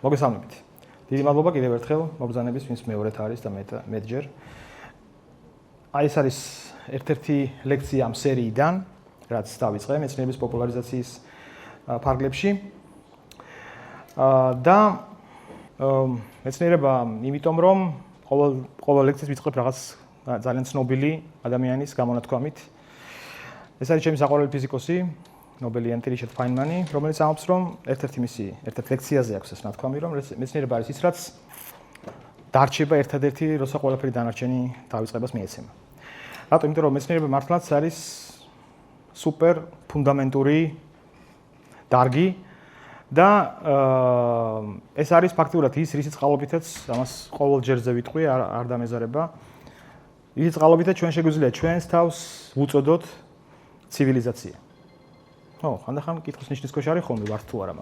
მოგესალმებით. დიდი მადლობა კიდევ ერთხელ მოგზანების, ვინც მეორედ არის და მეტჯერ. აი ეს არის ერთ-ერთი ლექცია ამ სერიიდან, რაც დავიწყე მეცნიერების პოპულარიზაციის ფარგლებში. და მეცნიერება იმიტომ რომ ყოველ ლექციას ვიწყებ რაღაც ძალიან ცნობილი ადამიანის გამონათქვამით. ეს არის ჩემი საყვარელი ფიზიკოსი, ნობელიანტი რიჩარდ ფაინმანი, რომელიც ამბობს, რომ ერთ-ერთ ლექციაზე აქვს ეს ნათქვამი, რომ მეცნიერება არის ის, რაც დარჩება ერთადერთი, როცა ყველაფერი დანარჩენი დავიწყებას მიეცემა. რატო? იმიტომ რომ მეცნიერება მართლაც არის სუპერ ფუნდამენტური დარგი და ეს არის ფაქტიურად ის, რისიც წყალობითაც ამას ყოველ ჯერზე ვიტყვი, არ დამეზარება. ის წყალობითაც ჩვენ შეგვიძლია ჩვენს თავს ვუწოდოთ ცივილიზაცია. ხო, ხანდახან კითხვის ნიშნის ქვეშ არის ხოლმე ვართ თუ არა,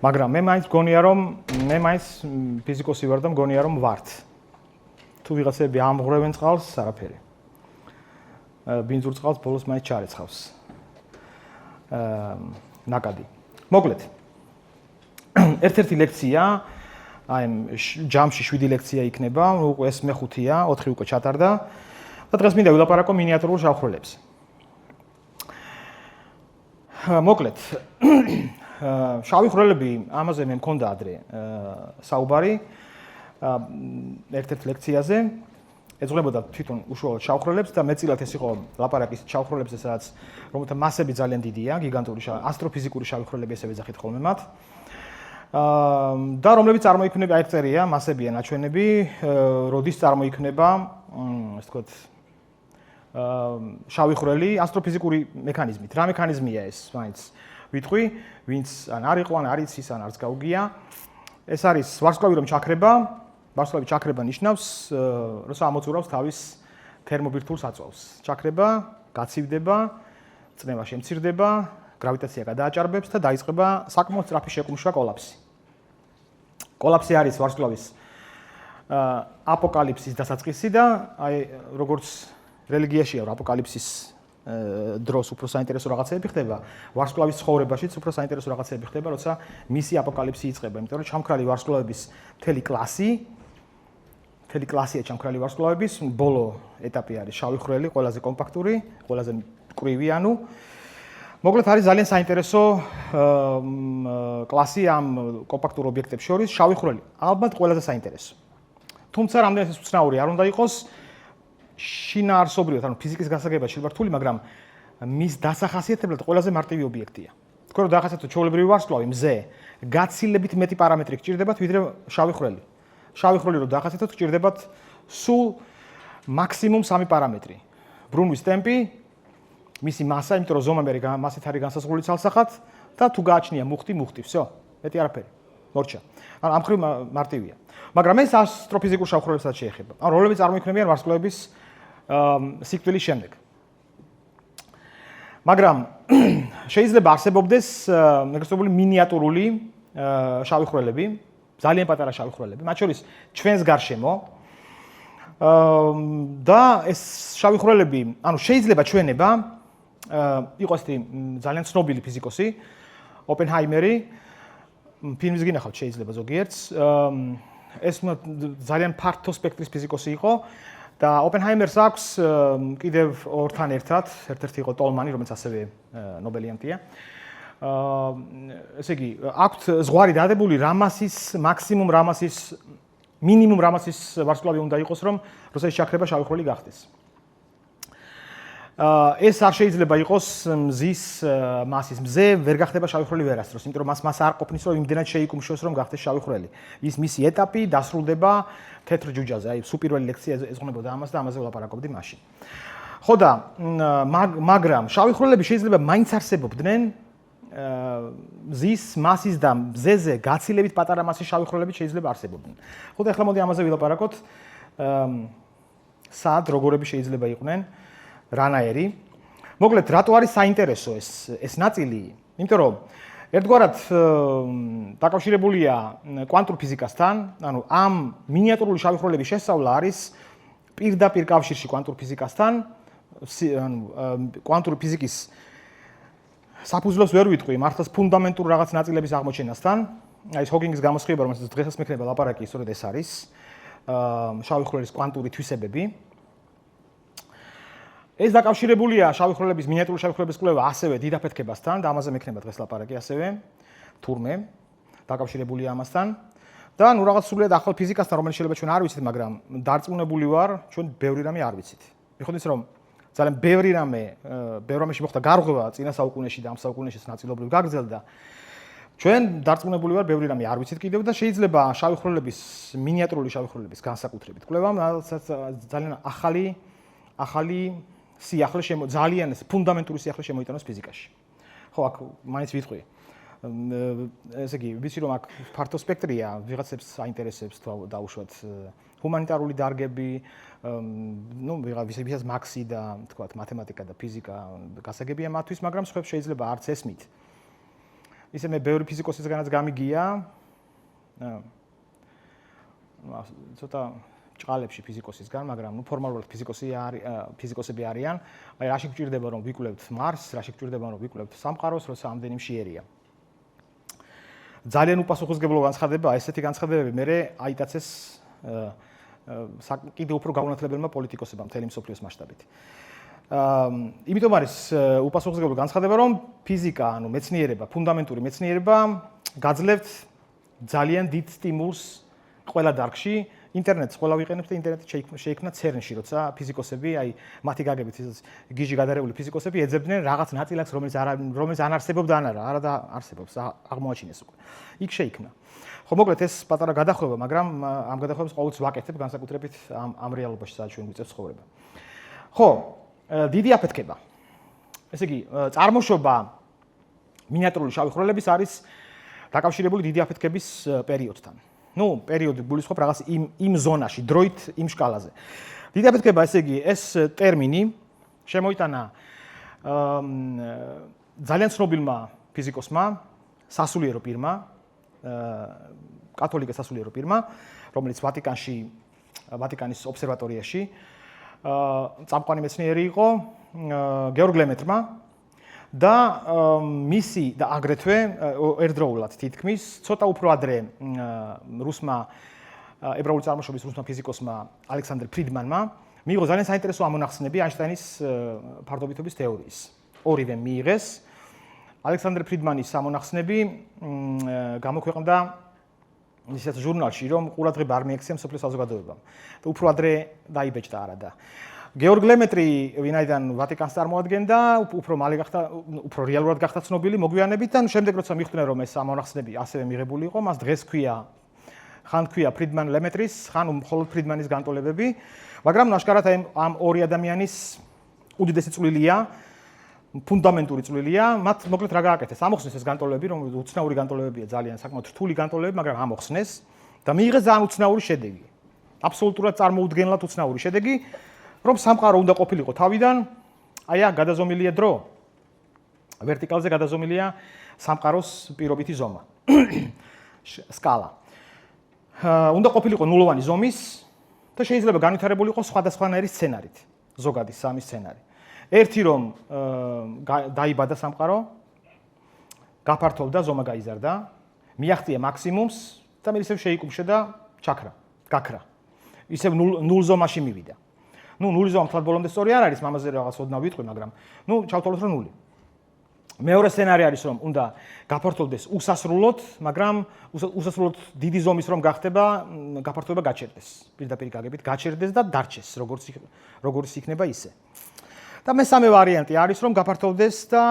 მაგრამ მე მაინც მგონია რომ მე მაინც ფიზიკოსი ვარ და მგონია რომ ვართ. თუ ვიღაცები ამღვრევენ წყალს, არაფერი. ბინძურ წყალს ბოლოს მაინც ჩარეცხავს. ნაკადი. მოკლედ. ერთ-ერთი ლექცია, აი ჯამში 7 ლექცია იქნება, უკვე ეს მე-5-ია, 4 უკვე ჩატარდა. და დღეს მინდა ვილაპარაკო მინიატურულ შავხროლებზე. მოკლედ. შავი ხვრელები, ამაზე მე მქონდა ადრე საუბარი ერთ-ერთ ლექციაზე. ეძღვნებოდა თვითონ უშუალოდ შავხრელებს და მეწილად ეს იყო ლაპარაკი შავხრელებზე, სადაც რომელთა მასები ძალიან დიდია, გიგანტური ასტროფიზიკური შავი ხვრელები ესე ვეძახით ხოლმე მათ. და რომლებიც წარმოიქმნება, აი წერია, მასებია ნაჩვენები, როდის წარმოიქმნება, ასე ვთქვათ, შავი ხვრელი ასტროფიზიკური მექანიზმით. რა მექანიზმია ეს? მაინც ვიტყვი, ვინც ან არ იყო, ან არ იცის, ან არც გაუგია. ეს არის ვარსკვლავი რომ ჩაქრება. ვარსკვლავი ჩაქრება ნიშნავს, როცა ამოწურავს თავის თერმობირთვულ საწვავს. ჩაქრება, გაცივდება, წნევა შემცირდება, გრავიტაცია გადააჭარბებს და დაიწყება საკმაოდ სწრაფი შეკუმშვა კოლაფსი. კოლაფსი არის ვარსკვლავის აპოკალიფსის დასაწყისი და აი როგორც რელიგიაშია აპოკალიფსის დროს უფრო საინტერესო რაღაცები ხდება, ვარსკვლავის ცხოვრებაშიც უფრო საინტერესო რაღაცები ხდება, როცა მისი აპოკალიფსი იწყება, იმიტომ რომ ჩამქრალი ვარსკვლავების მთელი კლასია ჩამქრალი ვარსკვლავების, ბოლო ეტაპი არის შავი ხვრელი, ყველაზე კომპაქტური, ყველაზე მკვრივი, ანუ მოკლედ არის ძალიან საინტერესო კლასი ამ კომპაქტურ ობიექტებს შორის შავი ხვრელი. ალბათ ყველაზე საინტერესო. თუმცა რამდენიც ეს უცნაური არ უნდა იყოს, შინაარსობრივად, ანუ ფიზიკის გასაგებაში ვარ რთული, მაგრამ მის დასახასიათებლად ყველაზე მარტივი ობიექტია. თქვენ რომ დაახასიათოთ ჩვეულებრივი ვარსკვლავი, მზე, გაცილებით მეტი პარამეტრი გჭირდებათ, ვიდრე შავი ხვრელი. შავი ხვრელი რომ დაახასიათოთ, გჭირდებათ სულ მაქსიმუმ 3 პარამეტრი. ბრუნვის ტემპი, მისი მასა, იმიტომ რომ ზომები მასით არის განსაზღვრული ცალსახად და თუ გააჩნია მუხტი, всё, მეტი არაფერი. მორჩა. ანუ ამ ხრივ მარტივია. მაგრამ ეს ასტროფიზიკურ შავხროლებსაც შეეხება. ანუ რომლებიც წარმოიქმნებიან ვარსკვლავების სიკვდილის შემდეგ. მაგრამ შეიძლება არსებობდეს ეგრეთ წოდებული მინიატურული შავი ხვრელები, ძალიან პატარა შავი ხვრელები, მათ შორის ჩვენს გარშემო. და ეს შავი ხვრელები, ანუ შეიძლება ჩვენება იყოს ძალიან ცნობილი ფიზიკოსი, ოპენჰაიმერი, ფილმს გინახავთ შეიძლება ზოგიერთს. ეს ძალიან ფართო სპექტრის ფიზიკოსი იყო და ოპენჰაიმერს აქვს კიდევ ორთან ერთად, ერთ-ერთი იყო ტოლმანი, რომელიც ასევე ნობელიანტია. ესე იგი, აქვთ ზღვარი დადებული რამასის, მაქსიმუმ რამასის, მინიმუმ რამასის ვარსკვლავი უნდა იყოს, რომ როცა ის ჩაქრება შავი ხვრელი გახდეს. ეს არ შეიძლება იყოს მზის მასის. მზე ვერ გახდება შავი ხვრელი ვერასდროს, იმიტომ რომ მას არ ყოფნის, რომ იმდენად შეიკუმშოს, რომ გახდეს შავი ხვრელი. ის მისი ეტაპი დასრულდება თეთრ ჯუჯაზე. აი, სუპირველი ლექცია ეძღვნებოდა ამას და ამაზე ვლაპარაკობდი მაშინ. ხო და მაგრამ შავი ხვრელები შეიძლება მაინც არსებობდნენ მზის მასის და მზეზე გაცილებით პატარა მასის შავი ხვრელები შეიძლება არსებობდნენ. ხო და ახლა მოდი ამაზე ვილაპარაკოთ. სად როგორები შეიძლება იყვნენ? რანაერი. მოკლედ, რატო არის საინტერესო ეს ნაწილი? იმიტომ რომ ერთგვარად დაკავშირებულია კვანტურ ფიზიკასთან, ანუ ამ მინიატურული შავი ხვრელების შესწავლა არის პირდაპირ კავშირში კვანტურ ფიზიკასთან, ანუ კვანტური ფიზიკის საფუძვლებს ვერ ვიტყვი, მართლაც ფუნდამენტურ რაღაც ნაწილების აღმოჩენასთან, აი ჰოკინგის გამოსხივება, რომელსაც დღესაც მექნება ლაპარაკი, სწორედ ეს არის. შავი ხვრელის კვანტური თვისებები. ეს დაკავშირებულია შავი ხვრელების მინიატურული შავი ხვრელების კვლევა ასევე დიდ აფეთქებასთან და ამაზე მექნება დღეს ლაპარაკი ასევე თურმე დაკავშირებულია ამასთან და ნუ რაღაც სულიად ახალ ფიზიკასთან რომელიც შეიძლება ჩვენ არ ვიცით, მაგრამ დარწმუნებული ვარ ჩვენ ბევრი რამე არ ვიცით. მიხოთით რომ ძალიან ბევრი რამეში მოხდა გარღვევა წინა საუკუნეში და ამ საუკუნეშიც ნაწილობრივ გაგრძელდა. ჩვენ დარწმუნებული ვარ ბევრი რამე არ ვიცით კიდევ და შეიძლება შავი ხვრელების მინიატურული შავი ხვრელების განსაკუთრებით კვლევამ ძალიან ახალი სიახლე ძალიან ფუნდამენტური სიახლე შემოიტანოს ფიზიკაში. ხო, აქ მაინც ვიტყვი. ესე იგი, ვიცი რომ აქ ფართო სპექტრია, ვიღაცებს აინტერესებს დაუშვათ ჰუმანიტარული დარგები, ნუ ვიღაცას მაქსი და თქვათ მათემატიკა და ფიზიკა გასაგებია მათთვის, მაგრამ სხვებს შეიძლება არც ესმით. ისე მე ბევრი ფიზიკოსისგანაც გამიგია. ცოტა ჭყალებში ფიზიკოსისგან, მაგრამ ნუ ფორმალურად ფიზიკოსები არიან. აი რაში გვჭირდება რომ ვიკვლევთ მარსს, რაში გვჭირდება რომ ვიკვლევთ სამყაროს, როცა ამდენი მშიერია. ძალიან უპასუხისმგებლო განცხადება, ესეთი განცხადებები მე აიტაცეს კიდევ უფრო გაუნათლებელმა პოლიტიკოსებმა მთელი მსოფლიოს მასშტაბით. იმიტომ არის უპასუხისმგებლო განცხადება, რომ ფიზიკა, ანუ მეცნიერება, ფუნდამენტური მეცნიერება გაძლევთ ძალიან დიდ სტიმულს ყველა დარგში. ინტერნეტს ყველა ვიყენებთ და ინტერნეტი შეიქმნა CERN-ში, როცა ფიზიკოსები, აი მათი გაგებით გიჟი გადარეული ფიზიკოსები ეძებდნენ რაღაც ნაწილაკს, რომელიც არ არსებობდა არა და არსებობს, აღმოაჩინეს უკვე. იქ შეიქმნა. ხო, მოკლედ ეს პატარა გადახვევა, მაგრამ ამ გადახვევას ყოველთვის ვაკეთებ, განსაკუთრებით ამ რეალობაში, სადაც ჩვენ ვიწევთ ცხოვრება. ხო, დიდი აფეთქება. ესე იგი, წარმოშობა მინიატურული შავი ხვრელების არის დაკავშირებული დიდი აფეთქების პერიოდთან. ნუ, პერიოდი გულისხმობ რაღაც იმ ზონაში, დროით იმ შკალაზე. დიდი აფეთქება, ესე იგი, ეს ტერმინი შემოიტანა ძალიან ცნობილმა ფიზიკოსმა, სასულიერო პირმა, კათოლიკე სასულიერო პირმა, რომელიც ვატიკანის ობსერვატორიაში წამყვანი მეცნიერი იყო, გეორგ ლემეტრმა და მისი და აგრეთვე ერთდროულად თითქმის ცოტა უფრო ადრე რუსმა ებრაული წარმოშობის რუსმა ფიზიკოსმა ალექსანდრ ფრიდმანმა მიიღო ძალიან საინტერესო ამონახსნები აინშტაინის ფარდობითობის თეორიის. ორივე მიიღეს. ალექსანდრ ფრიდმანის ამონახსნები გამოქვეყნდა ისეთ ჟურნალში, რომ ყურადღება არ მიექცია მსოფლიო საზოგადოებამ. და უფრო ადრე დაიბეჭდა არა და გეორგ ლემეტრი, ვინაიდან ვატიკანს წარმოადგენდა, უფრო მალე გახდა, უფრო რეალურად გახდა ცნობილი მოგვიანებით და შემდეგ როცა მიხვდნენ რომ ეს ამონახსნები ასევე მიღებული იყო, მას დღეს ხან ქვია ფრიდმან ლემეტრის, ხან მხოლოდ ფრიდმანის განტოლებები, მაგრამ ნაშკარად ამ ორი ადამიანის უდიდესი წვლილია, ფუნდამენტური წვლილია, მათ მოკლედ რა გააკეთეს? ამოხსნეს ეს განტოლებები, რომ უცნაური განტოლებებია, ძალიან საკმაოდ რთული განტოლებები, მაგრამ ამოხსნეს და მიიღეს ძალიან უცნაური შედეგი. აბსოლუტურად წარმოუდგენლად უცნაური შედეგი, რომ სამყარო უნდა ყოფილიყო თავიდან, აი აქ გადაზომილია დრო. ვერტიკალზე გადაზომილია სამყაროს პირობითი ზომა. სკალა. უნდა ყოფილიყო ნულოვანი ზომის და შეიძლება განვითარებული იყოს სხვადასხვანაირი სცენარით, ზოგადი სამი სცენარი. ერთი რომ დაიბადა სამყარო, გაფართოვდა, ზომა გაიზარდა, მიაღწია მაქსიმუმს და მე ისევ შეიკუმშა და გაქრა. ისევ ნულ ზომაში მივიდა. ნუ ნული ზომა თვალ ბოლომდე სწორი არ არის, მამაზე რაღაც ოდნავ ვიტყვი, მაგრამ ნუ ჩავთვალოთ რომ ნული. მეორე სცენარი არის რომ უნდა გაფართოვდეს usasrulot, მაგრამ usasrulot დიდი ზომის რომ გახდება, გაფართოება გაჩერდეს. პირდაპირ გაგებით გაჩერდეს და დარჩეს, როგორც იქნება ისე. და მესამე ვარიანტი არის რომ გაფართოვდეს და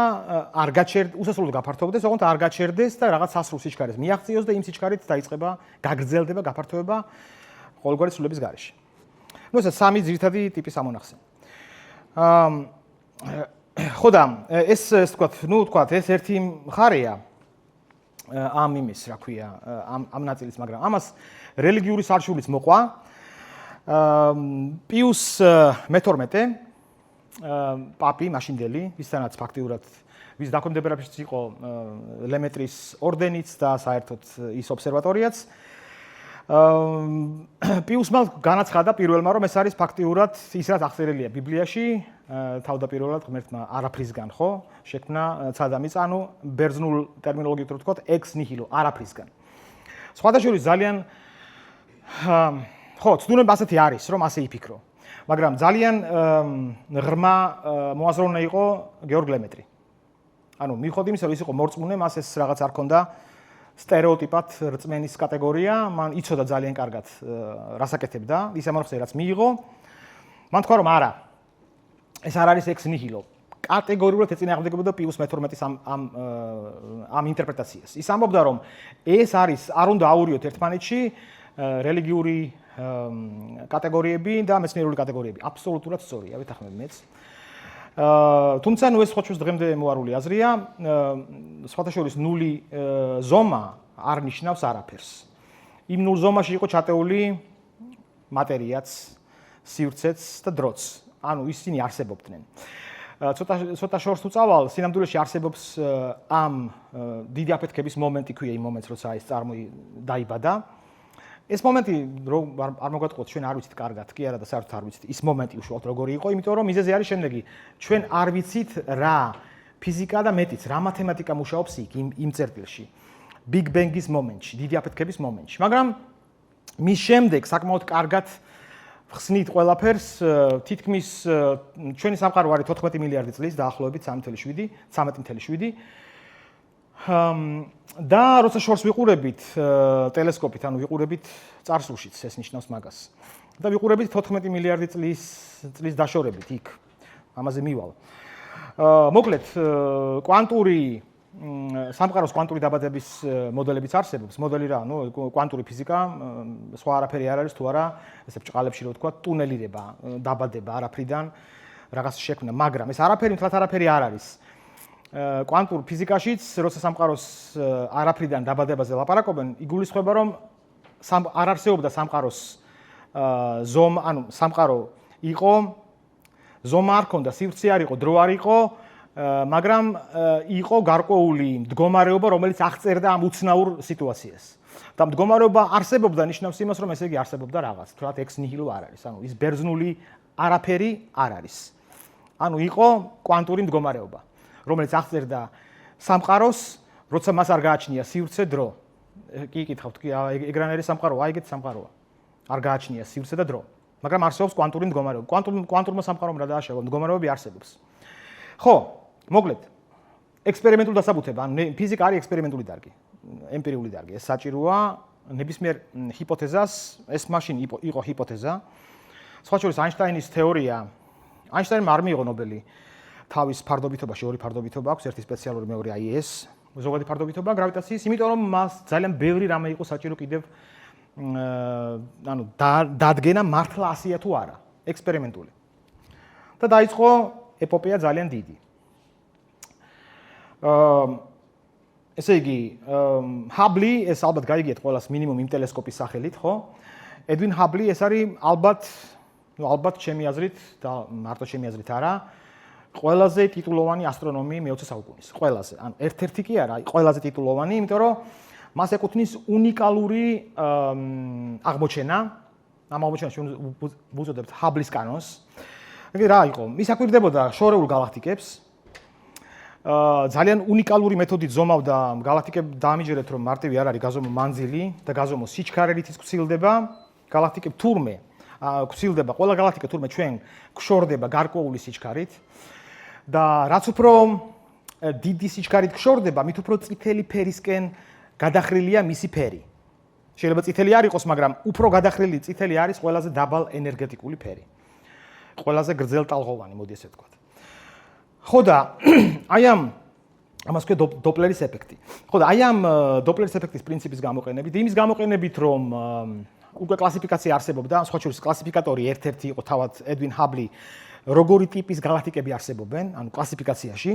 არ გაჩერდეს, usasrulot გაფართოვდეს, ოღონდ არ გაჩერდეს და რაღაც სასრულ სიჩქარეს მიაღწიოს და იმ სიჩქარით დაიწყება, გაგრძელდება გაფართოება ყოველგვარი ცვლილების გარეშე. ნუ ეს სამი ძირითადი ტიპის ამონახსენი. ხო და ეს თქვათ, ეს ერთი მხარეა ამ იმის, რა ქვია, ამ ნაწილის, მაგრამ ამას რელიგიური სარჩულიც მოყვა. პიუს მე-12 პაპი მაშინდელი, ვისთანაც ფაქტიურად ვის დაქვემდებარებაშიც იყო ლემეტრის ორდენიც და საერთოდ ის ობსერვატორიაც. პიუსმა განაცხადა პირველმა რომ ეს არის ფაქტიურად ის რაც აღწერილია ბიბლიაში, თავდაპირველად ღმერთმა არაფრისგან ხო შექმნა ცადამის, ანუ ბერძნულ ტერმინოლოგიით რო ვთქვათ, ex nihilo, არაფრისგან. სხვადასხვა ძალიან ხო, ცდუნება ასეთი არის, რომ ასე იფიქრო. მაგრამ ძალიან ღრმა მოაზროვნე იყო გეორგ ლემეტრი. ანუ მიხოდი იმისა, რომ ის იყო მორწმუნე, მას ეს რაღაც არ ქონდა სტერეოტიპად რწმენის კატეგორია, მან იცოდა ძალიან კარგად რას აკეთებდა, ის ამორხსე რაც მიიღო. მან თქვა რომ არა. ეს არ არის ex nihilo. კატეგორიულად ეწინააღმდეგებოდა პიუს მე-12-ის ამ ინტერპრეტაციას. ის ამბობდა რომ ეს არის არ უნდა აურიოთ ერთმანეთში რელიგიური კატეგორიები და მეცნიერული კატეგორიები. აბსოლუტურად სწორია, ვითახმები მეც. თუმცა ნუ ეს ხოჩოს დღემდე მოარული აზრია, სხვათა შორის ნული ზომა არ ნიშნავს არაფერს. იმ ნულ ზომაში იყო ჩატეული მატერიაც, სივრცეც და დროც. ანუ ისინი არსებობდნენ. ცოტა შორს თუ წავალ, სინამდვილეში არსებობს ამ დიდი აფეთქების მომენტი ქვია იმ მომენტს, როცა ეს დაიბადა. ეს მომენტი არ მოგატყუოთ, ჩვენ არ ვიცით კარგად, კი არა და საერთოდ არ ვიცით ის მომენტი უშუალოდ როგორი იყო, იმიტომ რომ მიზეზი არის შემდეგი. ჩვენ არ ვიცით რა ფიზიკა და მეტიც რა მათემატიკა მუშაობს იმ წერტილში. Big Bang-ის მომენტში, დიდი აფეთქების მომენტში. მაგრამ მის შემდეგ საკმაოდ კარგად ხსნით ყველაფერს, თითქმის ჩვენი სამყარო არის 14 მილიარდი წლის დაახლოებით 13.7 და როცა შორს ვიყურებით ტელესკოპით, ანუ ვიყურებით წარსულშიც, ეს ნიშნავს მაგას. და ვიყურებით 14 მილიარდი წლის დაშორებით იქ. ამაზე მივალ. მოკლედ, სამყაროს კვანტური დაბადების მოდელებიც არსებობს. მოდელი რა, ნუ კვანტური ფიზიკა, სხვა არაფერი არ არის თუ არა, ესე ბჭყალებში რო ვთქვა, ტუნელირება, დაბადება არაფრიდან რაღაც შექმნა, მაგრამ ეს არაფერი მთლად არაფერი არ არის. კვანტურ ფიზიკაშიც, როცა სამყაროს არაფრიდან დაბადებაზე ლაპარაკობენ, იგულისხმება, რომ არ არსებობდა სამყაროს ზომა, ანუ სამყარო იყო, ზომა არ ქონდა, სივრცე არ იყო, დრო არ იყო, მაგრამ იყო გარკვეული მდგომარეობა, რომელიც აღწერდა ამ უცნაურ სიტუაციას. და მდგომარეობა არსებობდა ნიშნავს იმას, რომ ესე იგი არსებობდა რაღაც, თუნდაც ex nihilo არ არის, ანუ ის ბერძნული არაფერი არ არის. ანუ იყო კვანტური მდგომარეობა, რომელიც აღწერდა სამყაროს, როცა მას არ გააჩნია სივრცე, დრო. კი იკითხავთ, კი, ეგრანერი სამყაროა, აიგეთ სამყაროა. არ გააჩნია სივრცე და დრო, მაგრამ არსებობს კვანტური მდგომარეობა. კვანტურმა სამყარომ რა დააშავა, მდგომარეობები არსებობს. ხო, მოკლედ, ექსპერიმენტული დასაბუთება, ანუ ფიზიკა არის ექსპერიმენტული დარგი, ემპირიული დარგი. ეს საჭიროა ნებისმიერ ჰიპოთეზას, ეს მაშინ იყო ჰიპოთეზა. სხვა შორის აინშტაინის თეორია, აინშტაინმა არ მიიღო ნობელი თავის ფარდობითობაში, ორი ფარდობითობა აქვს, ერთი სპეციალური, მეორე აი ეს, ზოგადი ფარდობითობა გრავიტაციის, იმიტომ რომ მას ძალიან ბევრი რამე იყო საჭირო კიდევ ანუ დადგენა მართლა ასია თუ არა, ექსპერიმენტული. და დაიწყო ეპოპეა ძალიან დიდი. ესე იგი, ჰაბლი, ეს ალბათ გაიგიათ ყველას მინიმუმ იმ ტელესკოპის სახელით, ხო? ედვინ ჰაბლი ეს არის ალბათ ჩემი აზრით და მარტო ჩემი აზრით არა, ყველაზე ტიტულოვანი ასტრონომი მე-20 საუკუნის. ყველაზე, ანუ ერთ-ერთი კი არა, ყველაზე ტიტულოვანი, იმიტომ რომ მას ეკუთვნის უნიკალური აღმოჩენა, ამ აღმოჩენას ჩვენ ვუწოდებთ ჰაბლის კანონს. იგი რა იყო? ის აკვირდებოდა შორეულ galaktikებს. ძალიან უნიკალური მეთოდით ზომავდა galaktikებს, დაამიჯერეთ რომ მარტივი არ არის გაზომო მანძილი და გაზომო სიჩქარით ის გცილდება. galaktikები თურმე გცილდება, ყველა galaktika თურმე ჩვენ გშორდება გარკვეული სიჩქარით და რაც უფრო დიდი სიჩქარით გშორდება, მით უფრო წითელი ფერისკენ გადახრილია მისი ფერი. შეიძლება წითელი არ იყოს, მაგრამ უფრო გადახრილი წითელი არის ყველაზე დაბალ ენერგეტიკული ფერი. ყველაზე გრძელტალღოვანი, მოდი ესე ვთქვათ. ხო და აი ამას ქვია დოპლერის ეფექტი. ხო და აი ამ დოპლერის ეფექტის პრინციპის გამოყენებით, იმის გამოყენებით, რომ უკვე კლასიფიკაცია არსებობდა, სხვა შორის კლასიფიკატორი ერთ-ერთი იყო თავად ედვინ ჰაბლი, როგორი ტიპის galaktikები არსებობენ, ანუ კლასიფიკაციაში.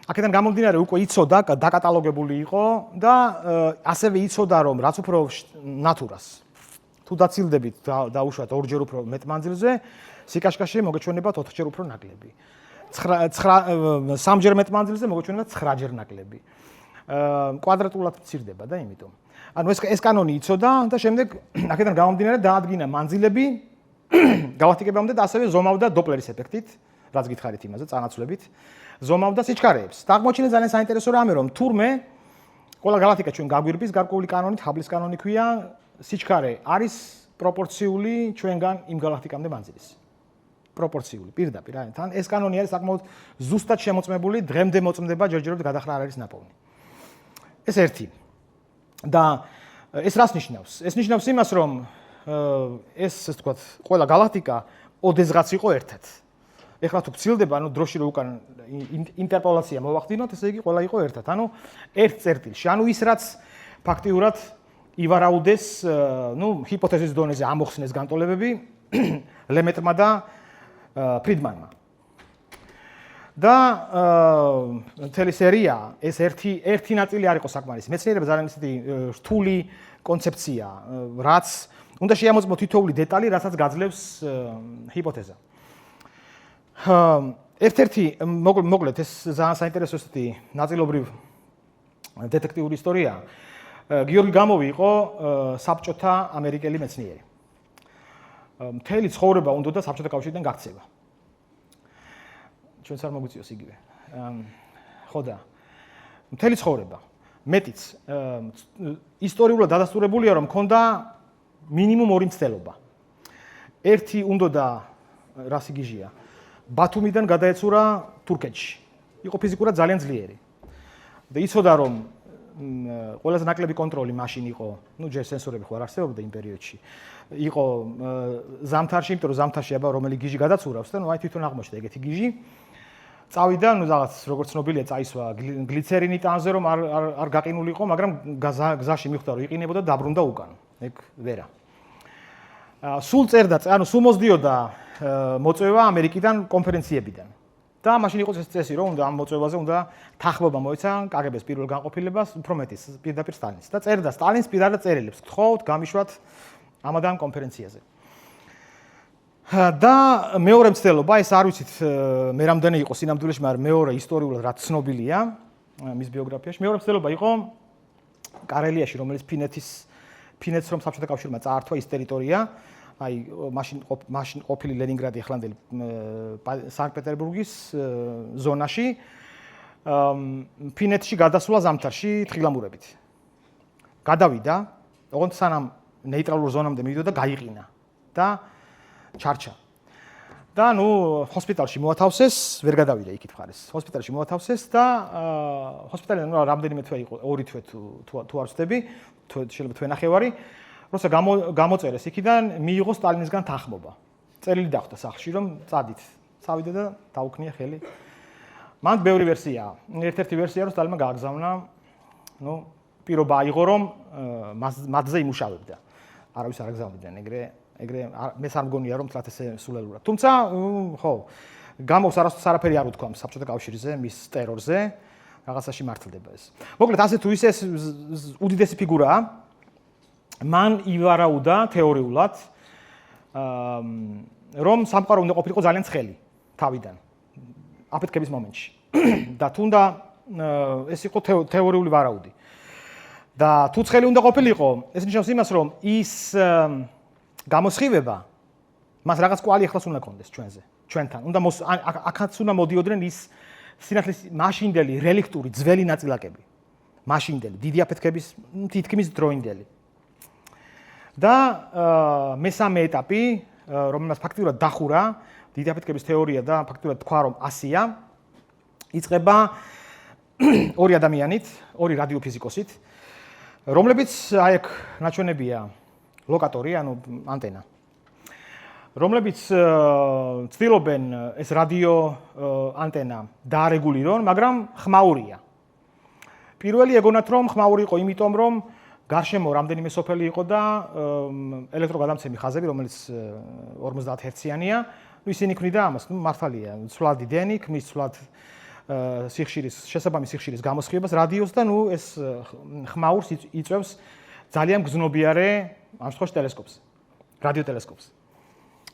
აქედან გამომდინარე უკვე იცოდა, დაკატალოგებული იყო და ასევე იცოდა, რომ რაც უფრო ნატურას თუ დაცილდებით დაუშვათ ორჯერ უფრო მეტ მანძილზე, სიკაშკაშე მოგეჩვენებათ 4-ჯერ უფრო ნაკლები. 3-ჯერ მეტ მანძილზე მოგეჩვენებათ 9-ჯერ ნაკლები. კვადრატულად მცირდება და იმიტომ. ანუ ეს კანონი იცოდა და შემდეგ აქედან გამომდინარე დაადგინა მანძილები galaktikებამდე და ასევე ზომავდა დოპლერის ეფექტით, რაც გითხარით იმაზე, წანაცვლებით. ზომავდა სიჩქარეებს. და აღმოჩნდა ძალიან საინტერესო რამე, რომ თურმე ყველა galaktika ჩვენ გაგვირბის გარკვეული კანონით, ჰაბლის კანონი ქვია, სიჩქარე არის პროპორციული ჩვენგან იმ galaktikამდე მანძილის. პროპორციული, პირდაპირ, რა. თან ეს კანონი არის საკმაოდ ზუსტად შემოწმებული, დღემდე მოწმდება, ჯერჯერობით გადახრა არ არის ნაპოვნი. ეს ერთი. და ეს რას ნიშნავს? ეს ნიშნავს იმას, რომ ეს თქვათ, ყველა galaktika ოდესღაც იყო ერთად. ეხლა თუ გცილდება, ანუ დროში რო უკან ინტერპოლაცია მოვახდინოთ, ესე იგი ყველა იყო ერთად. ანუ ერთ წერტილში. ანუ ის რაც ფაქტიურად ივარაუდეს, ჰიპოთეზის დონეზე ამოხსნეს განტოლებები ლემეტრმა და ფრიდმანმა. და მთელი სერია ეს ერთი ნაწილი არ იყო საკმარისი. მეცნიერება ძალიან ისეთი რთული კონცეფცია, რაც უნდა შეამოწმო თითოეული დეტალი, რასაც გაძლევს ჰიპოთეზა. ერთ-ერთი მოკლედ ეს ძალიან საინტერესო ესეთი ნაწილობრივ დეტექტიური ისტორია. გიორგი გამოვი იყო საბჭოთა ამერიკელი მეცნიერი. მთელი ცხოვრება უნდოდა საბჭოთა კავშირიდან გაქცევა. ჩვენც არ მოგვიწიოს იგივე. ხო და მთელი ცხოვრება. მეტიც ისტორიულად დადასტურებულია, რომ მქონდა მინიმუმ 2 მცდელობა. ერთი უნდოდა რას იგიჟია ბათუმიდან გადაეცურა თურქეთში. იყო ფიზიკურად ძალიან ძლიერი. და იცოდა რომ ყველაზე ნაკლები კონტროლი მაშინ იყო, ჯერ სენსორები ხო არ არსებობდა იმ პერიოდში. იყო ზამთარში, იმიტომ რომ ზამთარში აბა რომელი გიჟი გადაცურავს და აი თვითონ აღმოჩნდა ეგეთი გიჟი. წავიდა, რაღაც როგორც ცნობილია, წაისვა გლიცერინი ტანზე, რომ არ გაყინულიყო, მაგრამ გზაში მიხვდა რომ იყინებოდა, დაბრუნდა უკან. ეგ ვერა. სულ წერდა, ანუ სულ მოსდიოდა მოწვევა ამერიკიდან კონფერენციებიდან. და მაშინ იყო ეს წესი, რომ უნდა ამ მოწვევაზე უნდა თანხმობა მოეცა კგბ-ს პირველ განყოფილებას, უფრო მეტის პირდაპირ სტალინს. და წერდა სტალინს პირადად წერილებს, გთხოვთ გამიშვათ ამადან კონფერენციაზე. და მეორე მცდელობა, ეს არ ვიცით მე რამდენი იყო სინამდვილეში, მაგრამ მეორე ისტორიულად რაც ცნობილია მის ბიოგრაფიაში, მეორე მცდელობა იყო კარელიაში, რომელიც ფინეთს რომ საბჭოთა კავშირმა წაართვა ის ტერიტორია, აი მაშინ ყოფილი ლენინგრადი, ახლანდელი სანქტ-პეტერბურგის ზონაში, ფინეთში გადასვლა ზამთარში თხილამურებით. გადავიდა, ოღონდ სანამ ნეიტრალურ ზონამდე მივიდა და გაიყინა და ჩარჩა. და ჰოსპიტალში მოათავსეს, ვერ გადავიდა იქით მხარეს. ჰოსპიტალში მოათავსეს და ჰოსპიტალი რამდენიმე თვე იყო, 2 თვე თუ არ ვცდები, შეიძლება თვე ნახევარი. როცა გამოწერეს იქიდან, მიიღო სტალინისგან თანხმობა. წერილი დახვდა სახლში, რომ წადით. წავიდა და დაუქნია ხელი. მან ბევრი ვერსიაა. ერთ-ერთი ვერსია, რომ სტალინმა გააგზავნა, პირობა აიღო, რომ მათზე იმუშავებდა. არავის არ აგზავნიდნენ ეგრე მეც არ მგონია, რომ თლათ ესე სულელურად. თუმცა, ხო, გამოქვს არაფერი არ უთქვა საბჭოთა კავშირზე, მის ტერორზე, რაღაცაში მართლდება ეს. მოკლედ, ასე თუ ისე ეს უდიდესი ფიგურაა. მან ივარაუდა თეორიულად, რომ სამყარო უნდა ყოფილიყო ძალიან ცხელი თავიდან, აფეთქების მომენტში. და თუნდა ეს იყო თეორიული ვარაუდი. და თუ ცხელი უნდა ყოფილიყო, ეს ნიშნავს იმას, რომ ის გამოსხივება მას რაღაც კვალი ახლოს უნდა კონდეს ჩვენთან. უნდა აქაც უნდა მოდიოდნენ ის სინათლის მაშინდელი რელიქტური ძველი ნაწილაკები. მაშინდელი დიდი აფეთქების თითქმის დროინდელი. და მესამე ეტაპი, რომელმაც ფაქტიურად დახურა დიდი აფეთქების თეორია და ფაქტიურად თქვა, რომ ასია, იწყება 2 ადამიანით, 2 რადიოფიზიკოსით, რომლებიც აი აქ ნაჩვენებია ლოკატორი, ანუ ანტენა. რომლებიც ცდილობენ ეს რადიო ანტენა დაარეგულირონ, მაგრამ ხმაურია. პირველი ეგონათ, რომ ხმაური იყო იმიტომ, რომ გარშემო რამდენიმე სოფელი იყო და ელექტროგადამცემი ხაზები, რომელიც 50 ჰერციანია, ისინი ქმნიდა ამას, მართალია, ცვლადი დენი, ქმნის ცვლად სიხშირის, შესაბამის სიხშირის გამოსხივებას რადიოს და ეს ხმაურს იწვევს ძალიან გზნობიარე ამ შემთხვევაში ტელესკოპს, რადიოტელესკოპს.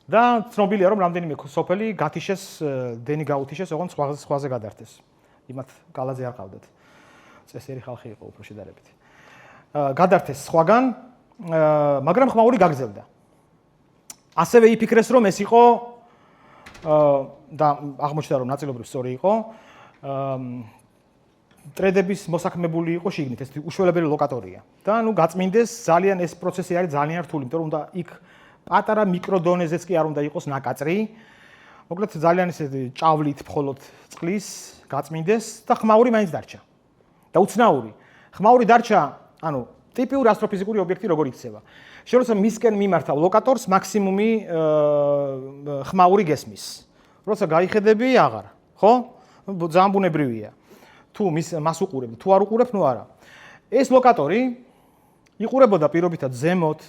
და ცნობილია, რომ რამდენიმე სოფელი გათიშეს, დენი გაუთიშეს, ოღონდ სხვაზე გადართეს. იმათ გალაძე არ ყავდათ. წესიერი ხალხი იყო უფრო შედარებით. გადართეს სხვაგან, მაგრამ ხმაური გაგრძელდა. ასევე იფიქრეს, რომ ეს იყო და აღმოჩნდა, რომ ნაწილობრივ სწორი იყო, ტრედების მოსაქმებული იყო შიგნით, ეს უშველებელი ლოკატორია. და გაწმინდეს ძალიან ეს პროცესი არის ძალიან რთული, იმიტომ რომ უნდა იქ პატარა მიკროდონეზეც კი არ უნდა იყოს ნაკაწრი. მოკლედ ძალიან ესე ჭავლით მხოლოდ წყლის გაწმინდეს და ხმაური მაინც დარჩა. და უცნაური. ხმაური დარჩა, ტიპიური ასტროფიზიკური ობიექტი როგორ იქცევა. როცა მისკენ მიმართავ ლოკატორს, მაქსიმუმი ხმაური გესმის. როცა გაიხედები, აღარ, ხო? ძალიან ბუნებრივია. თუ მას უყურებ, თუ არ უყურებ, ნუ არა. ეს ლოკატორი იყურებოდა პირობითად ზემოთ,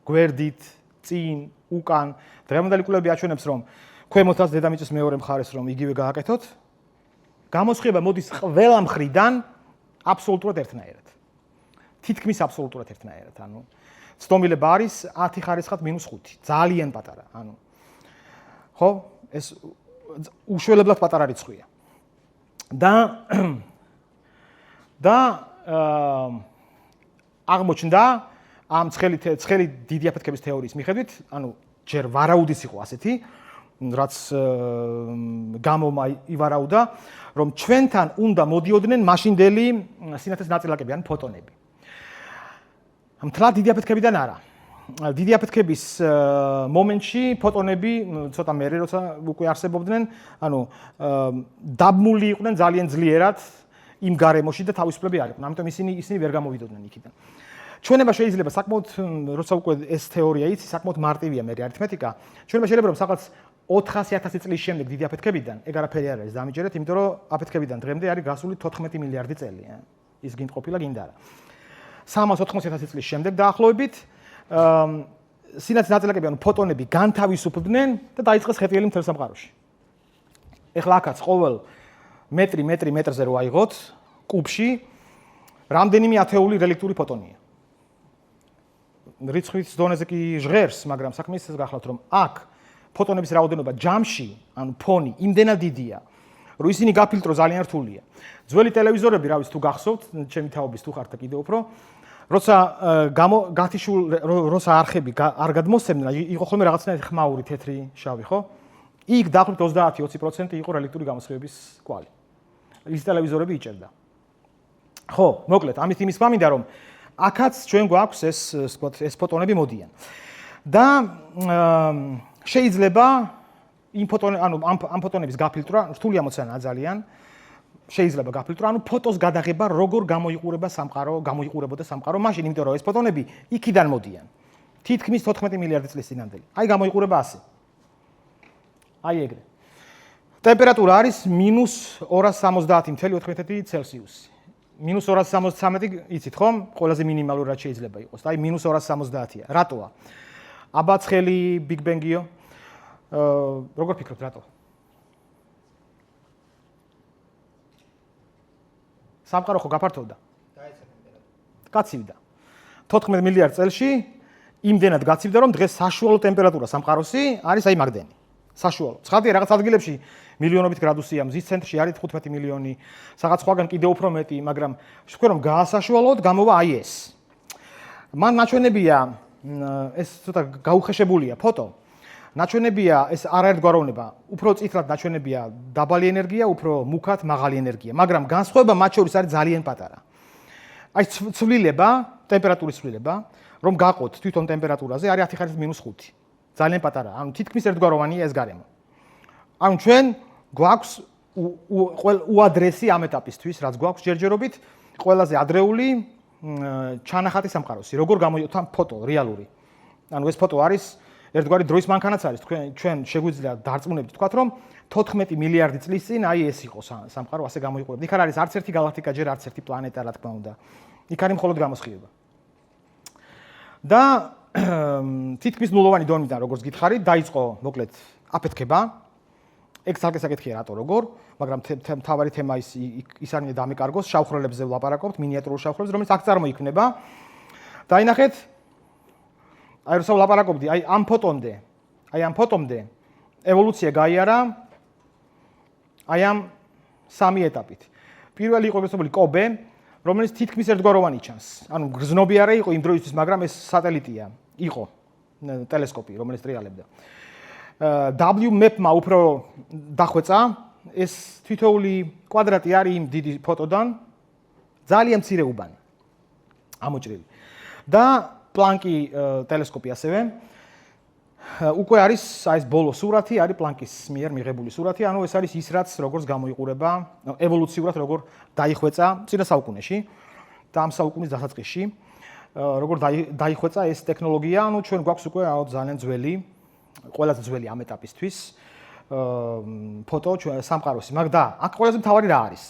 გვერდით, წინ, უკან. დღევანდელი კვლევები აჩვენებს, რომ ქვემოთაც დედამიწის მეორე მხარეს რომ იგივე გააკეთოთ, გამოსხება მოდის ყველა მხრიდან აბსოლუტურად ერთნაირად. თითქმის აბსოლუტურად ერთნაირად, ცდომილება არის 10 ხარისხად -5, ძალიან პატარა, ხო? ეს უშველებლად პატარა რიცხვია. და აღმოჩნდა ამ ცხელი დიდი აფეთქების თეორიის მიხედვით, ჯერ ვარაუდის იყო ასეთი, რაც გამომა ივარაუდა, რომ ჩვენთან უნდა მოდიოდნენ მაშინდელი სინათლის ნაწილაკები, ფოტონები. მთლად დიდი აფეთქებიდან არა. დიდი აფეთქების მომენტში ფოტონები ცოტა მერე როცა უკვე არსებობდნენ, დაბმული იყვნენ ძალიან ძლიერად იმ გარემოში და თავისუფლები არ იყვნენ. ამიტომ ისინი ვერ გამოვიდოდნენ იქიდან. ჩვენება შეიძლება საკმაოდ, როცა უკვე ეს თეორია იცი, საკმაოდ მარტივია მე არითმეტიკა. ჩვენება შეიძლება რომ რაღაც 400.000 წლის შემდეგ დიდი აფეთქებიდან, ეგ არაფერი არ არის, დამიჯერეთ, იმიტომ რომ აფეთქებიდან დღემდე არის გასული 14 მილიარდი წელი. ის გინდ ყოფილა, გინდა არა. 380.000 წლის შემდეგ დაახლოებით სინათლის ნაწილაკები, ფოტონები განთავისუფლდნენ და დაიწყეს ხეტიელი მთელ სამყაროში. ეხლა აქაც ყოველ მეტრზე რო აიღოთ კუბში რამდენიმე ათეული რელიქტური ფოტონია. რიცხვის დონეზე კი ჟღერს, მაგრამ საქმე ის გახლავთ, რომ აქ ფოტონების რაოდენობა ჯამში, ფონი იმდენად დიდია, რომ ისინი გაფილტრო ძალიან რთულია. ძველი ტელევიზორები, რა ვიცი თუ გახსოვთ, ჩემი თაობის თუ ხართ კიდე უფრო, როცა როცა არხები არ გადმოსცემდნენ, იყო ხოლმე რაღაცნაირი ხმაური, თეთრი, შავი, ხო? იქ დაახლოებით 30-20% იყო რელიქტური გამოსხივების კვალი. ის ტელევიზორები იჭერდა. ხო, მოკლედ, ამით იმის გვამინდა, რომ აქაც ჩვენ გვაქვს ეს ფოტონები მოდიან. და შეიძლება ამ ფოტონების გაფილტრა, რთული ამოცანაა ძალიან. შეიძლება გაფილტრა, ფოტოს გადაღება როგორ გამოიყურებოდა სამყარო მაშინ, იმიტომ რომ ეს ფოტონები იქიდან მოდიან. თითქმის 14 მილიარდი წლის წინანდელი. აი გამოიყურება ასე. აი ეგრე. ტემპერატურა არის -270.4 ცელსიუსი. -273 იცით ხომ? ყველაზე მინიმალური რაც შეიძლება იყოს. აი -270-ია. რატოა? აბა ცხელი ბიგ ბენგიო. როგორ ფიქრობთ, რატო? სამყარო ხო გაფართოვდა? გაცივდა. 14 მილიარდ წელში იმდენად გაცივდა, რომ დღეს საშუალო ტემპერატურა სამყაროსი არის აი მაგდენი. საშუალო. ცხადია, რაღაც ადგილებში მილიონობით გრადუსია, მზის ცენტრში არის 15 მილიონი, რაღაც სხვაგან კიდევ უფრო მეტი, მაგრამ ვთქვი რომ გაასაშუალოთ, გამოვა აი ეს. მან ნაჩვენებია, ეს ცოტა გაუხეშებულია ფოტო. ნაჩვენებია ეს არაერთგვაროვნება, უფრო წითლად ნაჩვენებია დაბალი ენერგია, უფრო მუქად მაღალი ენერგია, მაგრამ განსხვავება მათ შორის არის ძალიან პატარა. აი ცვლილება, ტემპერატურის ცვლილება, რომ გაყოთ თვითონ ტემპერატურაზე არის 10 ხარისხით -5. ძალიან პატარა, თითქმის ერთგვაროვანია ეს გარემო. ჩვენ გვაქვს უადრესი ამ ეტაპისთვის, რაც გვაქვს ჯერჯერობით, ყველაზე ადრეული ჩანახატი სამყაროსი. როგორ გამოიოთა ფოტო რეალური. ეს ფოტო არის ერთგვარი დროის მანქანაც არის. ჩვენ შეგვიძლია დარწმუნებით ვთქვათ, რომ 14 მილიარდი წლის წინ აი ეს იყო სამყარო, ასე გამოიყურებდა. იქ არ არის არც ერთი galaktika, ჯერ არც ერთი პლანეტა, რა თქმა უნდა. იქ არის მხოლოდ გამოსხივება. და თითქმის ნულოვანი დონიდან, როგორც გითხარით, დაიწყო მოკლედ აფეთქება. ეგ ცალკე საკითხია რატო როგორ, მაგრამ თავარი თემა ის არ მინდა დამეკარგოს, შავხროლებზე ვლაპარაკობთ, მინიატურულ შავხროლებზე, რომელიც აქ წარმოიქმნება. დაინახეთ, აი როცა ვლაპარაკობდი, აი ამ ფოტომდე ევოლუცია გაიარა აი ამ სამი ეტაპით. პირველი იყო გასული კობე, რომელიც თითქმის ერთგვაროვანი ჩანს. გრძნობი არა იყო იმ დროისთვის, მაგრამ ეს სატელიტია იყო, ტელესკოპი, რომელიც ტრიალებდა. WMAP-მა უფრო დახვეწა ეს თითოეული კვადრატი არის იმ დიდი ფოტოდან ძალიან მცირე უბანი ამოჭრილი. და პლანკი ტელესკოპი ასევე უკვე არის აი ეს ბოლო სურათი არის პლანკის მიერ მიღებული სურათი, ანუ ეს არის ის რაც როგორც გამოიყურება ევოლუციურად როგორ დაიხვეწა წინა საუკუნეში და ამ საუკუნის დასაწყისში როგორ დაიხვეწა ეს ტექნოლოგია, ანუ ჩვენ გვაქვს უკვე ძალიან ძველი, ყველაზე ძველი ამ ეტაპისთვის ფოტო სამყაროსი, მაგრამ და აქ ყველაზე მთავარი რა არის?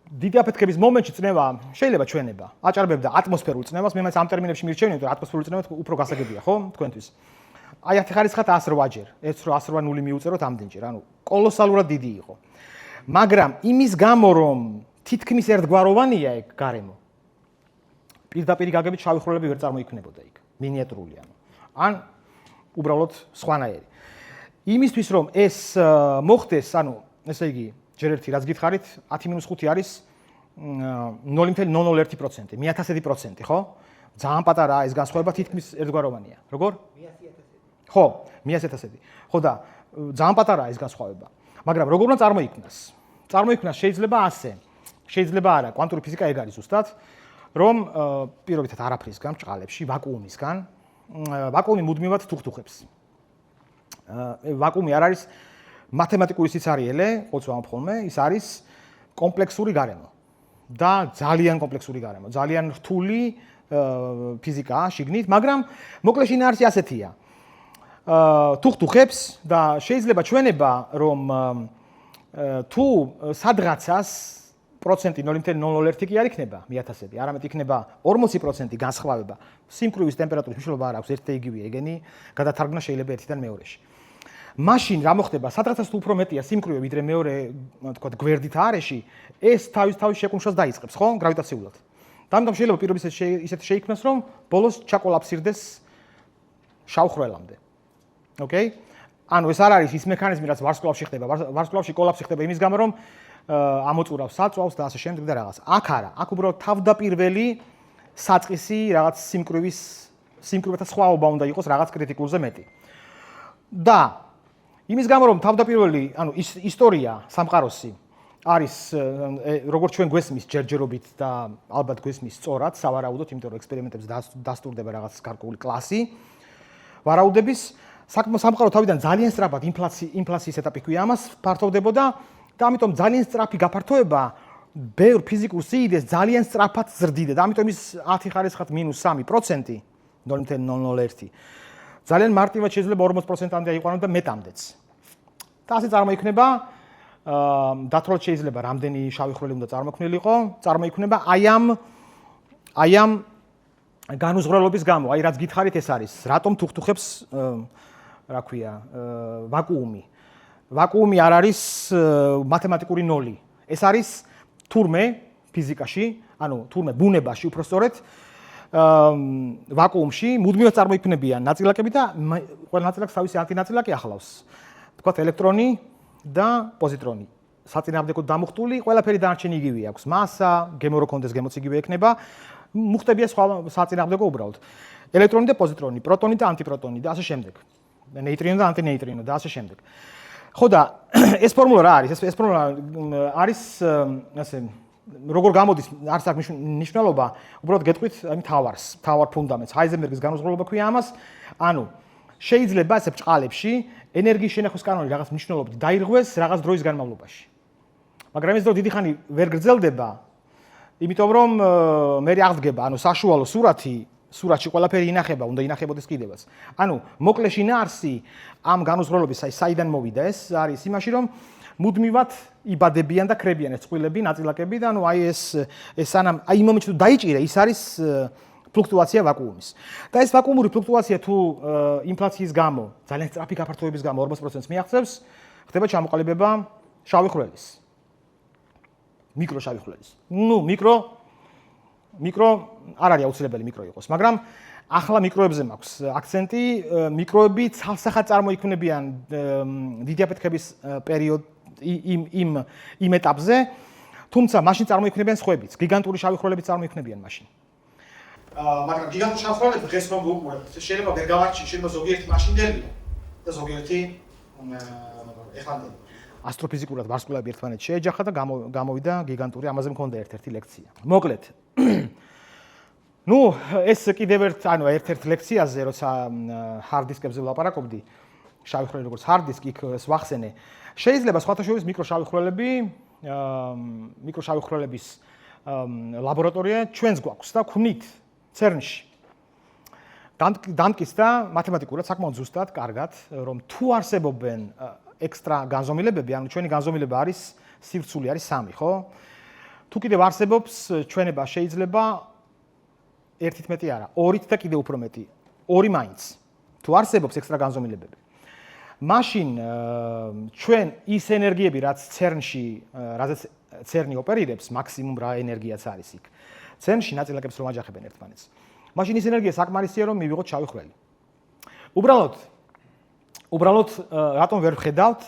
დიდი აფეთქების მომენტში წნევა შეიძლება ჩვენება აჭარბებდა ატმოსფერულ წნევას, მე მაინც ამ ტერმინებში მირჩევენ, რომ ატმოსფერული წნევა უფრო გასაგებია, ხო, თქვენთვის. აი 10 ხარისხად 108-ჯერ, 108 მიუწეროთ ამდენჯერ, ანუ კოლოსალურად დიდი იყო. მაგრამ იმის გამო, რომ თითქმის ერთგვაროვანია ეგ გარემო, პირდაპირ გაგებით შავი ხვრელები ვერ წარმოიქმნებოდა იქ, მინიატურული ანუ. ან უბრალოდ სხვანაირი. იმისთვის რომ ეს მოხდეს, ანუ ესე იგი ჯერ ერთი რაც გითხარით 10-5 არის 0.001%, 1000%, ხო? ძალიან პატარაა ეს განსხვავება, თითქმის ერთგვაროვანია. როგორ? 100.000. ხო, 100.000. ხო და ძალიან პატარაა ეს განსხვავება. მაგრამ როგორ უნდა წარმოიქმნას? წარმოიქმნას შეიძლება ასე. შეიძლება არა, კვანტური ფიზიკა ეგ არის ზუსტად, რომ პირობითად არაფრისგან, ჭყალებში, ვაკუუმისგან, ვაკუუმი მუდმივად თუხთუხებს. ვაკუუმი არ არის მათემატიკური სიცარიელე, ყოც ვამბობ, ის არის კომპლექსური გარემო. და ძალიან კომპლექსური გარემო, ძალიან რთული ფიზიკაა შიგნით, მაგრამ მოკლე შინაარსი ასეთია. თუხთუხებს და შეიძლება ჩვენება, რომ თუ სადღაცას პროცენტი 0.01 კი არ იქნება 1000-ები, არამედ იქნება 40% განსხვავება. სიმკვრივის ტემპერატურის მნიშვნელობა არ აქვს, ერთი და იგივე ეგენი, გადათარგმნა შეიძლება ერთიდან მეორეში. მაშინ რა მოხდება? სადღაცას თუ უფრო მეტია სიმკვრივე, ვიდრე მეორე, თქვა გვერდით არეში, ეს თავის შეკუმშვას დაიწყებს, ხო? გრავიტაციულად. და ამიტომ შეიძლება პირობითად ისეთ შეიქმნას, რომ ბოლოს ჩაკოლაფსირდეს შავ ხვრელამდე. ოკეი? ანუ ეს არ არის ის მექანიზმი, რაც ვარსკვლავში ხდება. ვარსკვლავში კოლაფსი ხდება იმის გამო, რომ ამოწურავს საწვავს და ასე შემდეგ და რაღაც. აქ არა, აქ უბრალოდ თავდაპირველი საწყისი რაღაც სიმკვრივეთა სხვაობა უნდა იყოს რაღაც კრიტიკულზე მეტი. და იმის გამო რომ თავდაპირველი, ანუ ისტორია სამყაროსი არის როგორც ჩვენ გვესმის ჯერჯერობით და ალბათ გვესმის სწორად, სავარაუდოდ, იმიტომ რომ ექსპერიმენტებზე დასტურდება რაღაც გარკვეული კლასი ვარაუდების, სამყარო თავიდან ძალიან სწრაფად ინფლაციის ეტაპი ქვია ამას, ფართოვდებოდა და ამიტომ ძალიან სწრაფი გაფართოება ბევრ ფიზიკურ სიდიდეს ძალიან სწრაფად ზრდიდა და ამიტომ ის 10 ხარისხად -3%, 0.001 ძალიან მარტივად შეიძლება 40%-ამდე აიყვანოს და მეტამდეც. და ასე წარმოიქმნება, დათროთ შეიძლება რამდენი შავი ხვრელი უნდა წარმოქმნილიყო, წარმოიქმნება აი ამ განუზღვრელობის გამო, აი რაც გითხარით ეს არის, რატომ თუხთუხებს რა ქვია, ვაკუუმი. ვაკუუმი არ არის მათემატიკური ნოლი. ეს არის თურმე ფიზიკაში, ანუ თურმე ბუნებაში უпростоრეთ ვაკუუმში მუდმივად წარმოიქმნებიან ნაწილაკები და ყველა ნაწილაკს თავისი ანტინაწილაკი ახლავს. თქვათ ელექტრონი და პოზიტრონი. საწინააღმდეგოდ დამუხტული, ყველაფერი დანარჩენი იგივე აქვს. მასა, გემო რო კონდეს, გემოც იგივე ექნება. მუხტებია სხვა საწინააღმდეგო უბრალოდ. ელექტრონი და პოზიტრონი, პროტონი და ანტიპროტონი და ასე შემდეგ. ნეიტრინო და ანტინეიტრინო და ასე შემდეგ. ხო და ეს ფორმულა რა არის? ეს ფორმულა არის ასე როგორ გამოდის, არც აქვს მნიშვნელობა, უბრალოდ გეტყვით აი თავარ ფუნდამენტს. ჰაიზენბერგის განუზღვრელობა ქვია ამას. ანუ შეიძლება ასე ბჭყალებში ენერგიის შენახვის კანონი რაღაც მნიშვნელობით დაირღვეს რაღაც დროის განმავლობაში. მაგრამ ეს დრო დიდი ხანი ვერ გრძელდება, იმიტომ რომ მე აღდგება, ანუ საშუალო სურათში ყველაფერი ინახება, უნდა ინახებოდეს კიდევაც. ანუ მოკლე შინაარსი ამ განუზღვრელობის, აი საიდან მოვიდა ეს არის იმაში, რომ მუდმივად იბადებიან და ქრებიან ეს წყვილები, ნაწილაკები და ანუ აი ეს სანამ აი იმ მომენტში თუ დაიჭირე, ის არის ფლუქტუაცია ვაკუუმის. და ეს ვაკუუმური ფლუქტუაცია თუ ინფლაციის გამო, ძალიან სწრაფი გაფართოების გამო 40%-ს მიაღწევს, ხდება ჩამოყალიბება შავი ხვრელის. მიკრო შავი ხვრელის. ნუ მიკრო არ არის აუცილებელი მიკრო იყოს, მაგრამ ახლა მიკროებზე მაქვს აქცენტი, მიკროები ცალსახად წარმოიქმნებიან დიდი აფეთქების პერიოდ იმ ეტაპზე, თუმცა მაშინ წარმოიქმნებიან სხვებიც, გიგანტური შავი ხვრელებიც წარმოიქმნებიან მაშინ. მაგრამ გიგანტური შავი ხვრელები დღეს რომ ვუყურებთ, შეიძლება ვერ გავარჩიოთ, შეიძლება ზოგიერთი მაშინდელია და ზოგიერთი ეხლა ასტროფიზიკურად ვარსკვლავები ერთმანეთს შეეჯახა და გამოვიდა გიგანტური, ამაზე მქონდა ერთ-ერთი ლექცია. მოკლედ. ეს კიდევ ერთ-ერთ ლექციაზე, როცა hard disk-ებზე ვლაპარაკობდი, შავი ხვრელი როგორც hard disk, იქ ვახსენე. შეიძლება სხვათა შორის მიკროშავი ხვრელების ლაბორატორია ჩვენს გვაქვს და ქმნით CERN-ში. დამტკიცდა მათემატიკურად საკმაოდ ზუსტად, კარგად, რომ თუ არსებობენ ექსტრა განზომილებები, ანუ ჩვენი განზომილება არის სივრცული არის 3, ხო? თუ კიდევ არსებობს ჩვენება შეიძლება 1-11 არა, 2-ით და კიდევ უფრო მეტი, 2 მაინც. თუ არსებობს ექსტრა განზომილებები. მაშინ ჩვენ ის ენერგიები, რაც CERN-ში, რაზეც CERN-ი ოპერირებს, მაქსიმუმ რა ენერგიაც არის იქ. CERN-ში ნაწილაკებს რომ აჯახებენ ერთმანეთს. მაშინ ის ენერგია საკმარისია რომ მივიღოთ შავი ხვრელი. უბრალოდ რატომ ვერ ვხედავთ?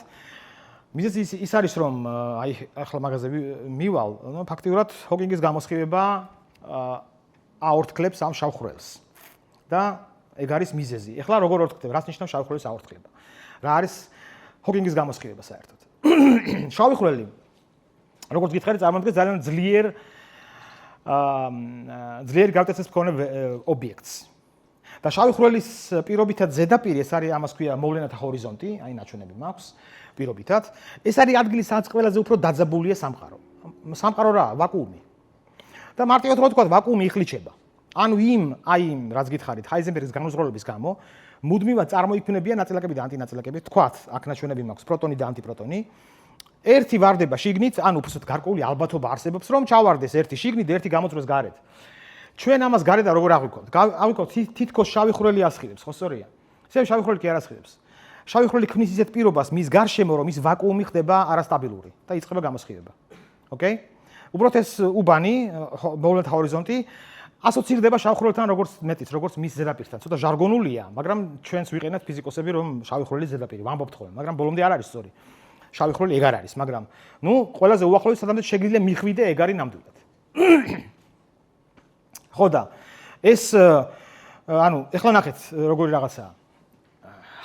მიზეზი ის არის რომ აი ახლა მაგაზე მივალ, ფაქტიურად ჰოკინგის გამოსხივება აორთქლებს ამ შავ ხვრელს. და ეგ არის მიზეზი. ახლა როგორ ორთქლდება? რას ნიშნავს შავი ხვრელის აორთქლება? რა არის ჰოკინგის გამოსხივება საერთოდ? შავი ხვრელი, როგორც გითხარით, წარმოადგენს ძალიან ძლიერი გრავიტაციას მქონე ობიექტს. და შავი ხვრელის პირობითად ზედაპირი, ეს არის ამას ქვია მოვლენათა ჰორიზონტი, აი ნაჩვენები მაქვს პირობითად. ეს არის ადგილი, სადაც ყველაზე უფრო დაძაბულია სამყარო. სამყარო რა, ვაკუუმი. და მარტივად რო ვთქვათ, ვაკუუმი იხლიჩება. ანუ იმ რაც გითხარით, ჰაიზენბერგის განუზღრებლობის გამო მუდმივად წარმოიქმნებიან ნაწილაკები და ანტინაწილაკები, თქვათ, აქ ნაჩვენები მაქვს პროტონი და ანტიპროტონი. ერთი ვარდება შიგნით, ანუ უბრალოდ გარკვეული ალბათობა არსებობს, რომ ჩავარდეს ერთი შიგნით და ერთი გამოწვეს გარეთ. ჩვენ ამას გარედან როგორ აღვიქვათ? აღვიქვათ თითქოს შავი ხვრელი ასხივებს, ხო სწორია? ესე შავი ხვრელი კი არ ასხივებს. შავი ხვრელი ქმნის ისეთ პირობას მის გარშემო, რომ ის ვაკუუმი ხდება არასტაბილური და იწყება გამოსხივება. ოკეი? უბრალოდ ეს უბანი, მოვლენათა ჰორიზონტი ასოცირდება შავ ხვრელთან როგორც მის ზედაპირთან. ცოტა ჟარგონულია, მაგრამ ჩვენც ვიყენებთ ფიზიკოსები, რომ შავი ხვრელის ზედაპირი ვამბობთ ხოლმე, მაგრამ ბოლომდე არ არის სწორი. შავი ხვრელი ეგ არ არის, მაგრამ ყველაზე უახლოეს სადამდე შეგვიძლია მიხვიდე ეგ არის ნამდვილად. ხო და ეს ეხლა ნახეთ როგორი რაღაცაა.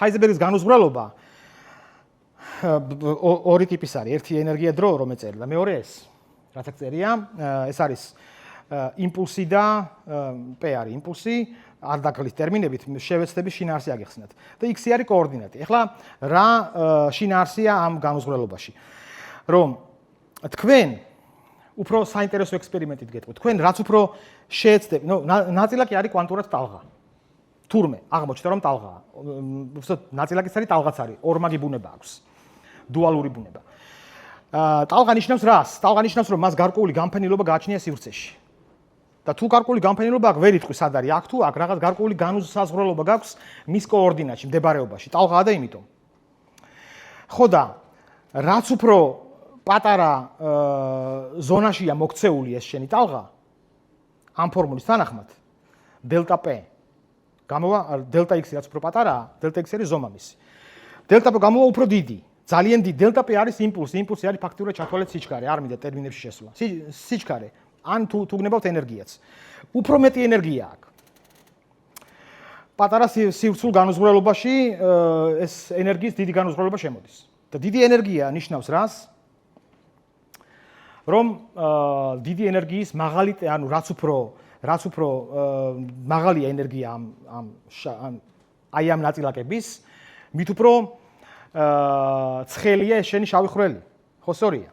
ჰაიზენბერგის განუზღვრელობა ორი ტიპის არის. ერთი ენერგია დრო რომ ეწერა და მეორე ეს. რაც აქ წერია, ეს არის იმპულსი და P არის იმპულსი, არ დაგლის ტერმინებით, შევეცდები შინაარსი აგიხსნათ. და X არის კოორდინატი. ეხლა რა შინაარსია ამ განუზღვრელობაში? რომ თქვენ უფრო საინტერესო ექსპერიმენტით გეტყვით. თქვენ რაც უფრო შეეცდებით, ნაწილაკი არის კვანტურად ტალღა. თურმე აღმოჩნდა რომ ტალღაა. უბრალოდ ნაწილაკიც არის, ტალღაც არის, ორმაგი ბუნება აქვს. დუალური ბუნება. ტალღა ნიშნავს რას? ტალღა ნიშნავს რომ მას გარკვეული გამფენილობა გააჩნია სივრცეში. და თუ გარკვეული გამფენილობა აქვს, ვერ იტყვის სად არის, აქ თუ აქ რაღაც გარკვეული განუსაზღვრელობა გაქვს მის კოორდინატში, მდებარეობაში. ტალღაა და იმიტომ. ხო და რაც უფრო პატარა ზონაშია მოქცეული ეს შენი ტალღა, ამ ფორმულის თანახმად, დელტა P გამოვა დელტა X რაც უფრო პატარაა, დელტა X არის ზომა მისი. დელტა P გამოვა უფრო დიდი. ძალიან დიდი დელტა P არის იმპულსი. იმპულსი არის ფაქტიურად ჩათვალეთ სიჩქარე, არ მინდა ტერმინებში შესვლა. სიჩქარე, ან თუ გნებავთ ენერგიაც. უფრო მეტი ენერგია აქვს. პატარა სივრცულ განუზღვრელობაში ეს ენერგიის დიდი განუზღვრელობა შემოდის. და დიდი ენერგია ნიშნავს რას? რომ დიდი ენერგიის მაღალი, ანუ რაც უფრო მაღალია ენერგია ამ ნაწილაკების, მით უფრო ცხელია ეს შენი შავი ხვრელი. ხო სწორია?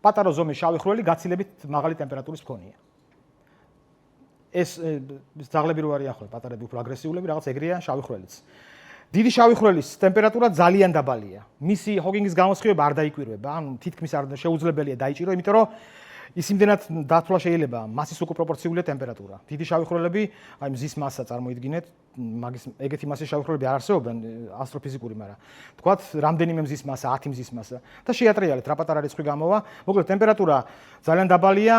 პატარა ზომის შავი ხვრელი გაცილებით მაღალი ტემპერატურის მქონია. ეს ძაღლები რო არის ახლა, პატარები უფრო აგრესიულები, რაღაც ეგრეა შავი ხვრელიც. დიდი შავი ხვრელის ტემპერატურა ძალიან დაბალია. მისი ჰოკინგის გამოსხივება არ დაიკვირვება, ანუ თითქმის არ შეუძლებელია დაიჭირო, იმიტომ რომ ის იმდენად დათვლა შეიძლება, მასის უკუპროპორციულია ტემპერატურა. დიდი შავი ხვრელები, აი მზის მასა წარმოიდგინეთ, მაგის ეგეთი მასის შავი ხვრელები არ არსებობენ ასტროფიზიკური, მაგრამ თქვათ, რამდენიმე მზის მასა, 10 მზის მასა და შეატრიალეთ, რა პატარა რიცხვი გამოვა. მოკლედ ტემპერატურა ძალიან დაბალია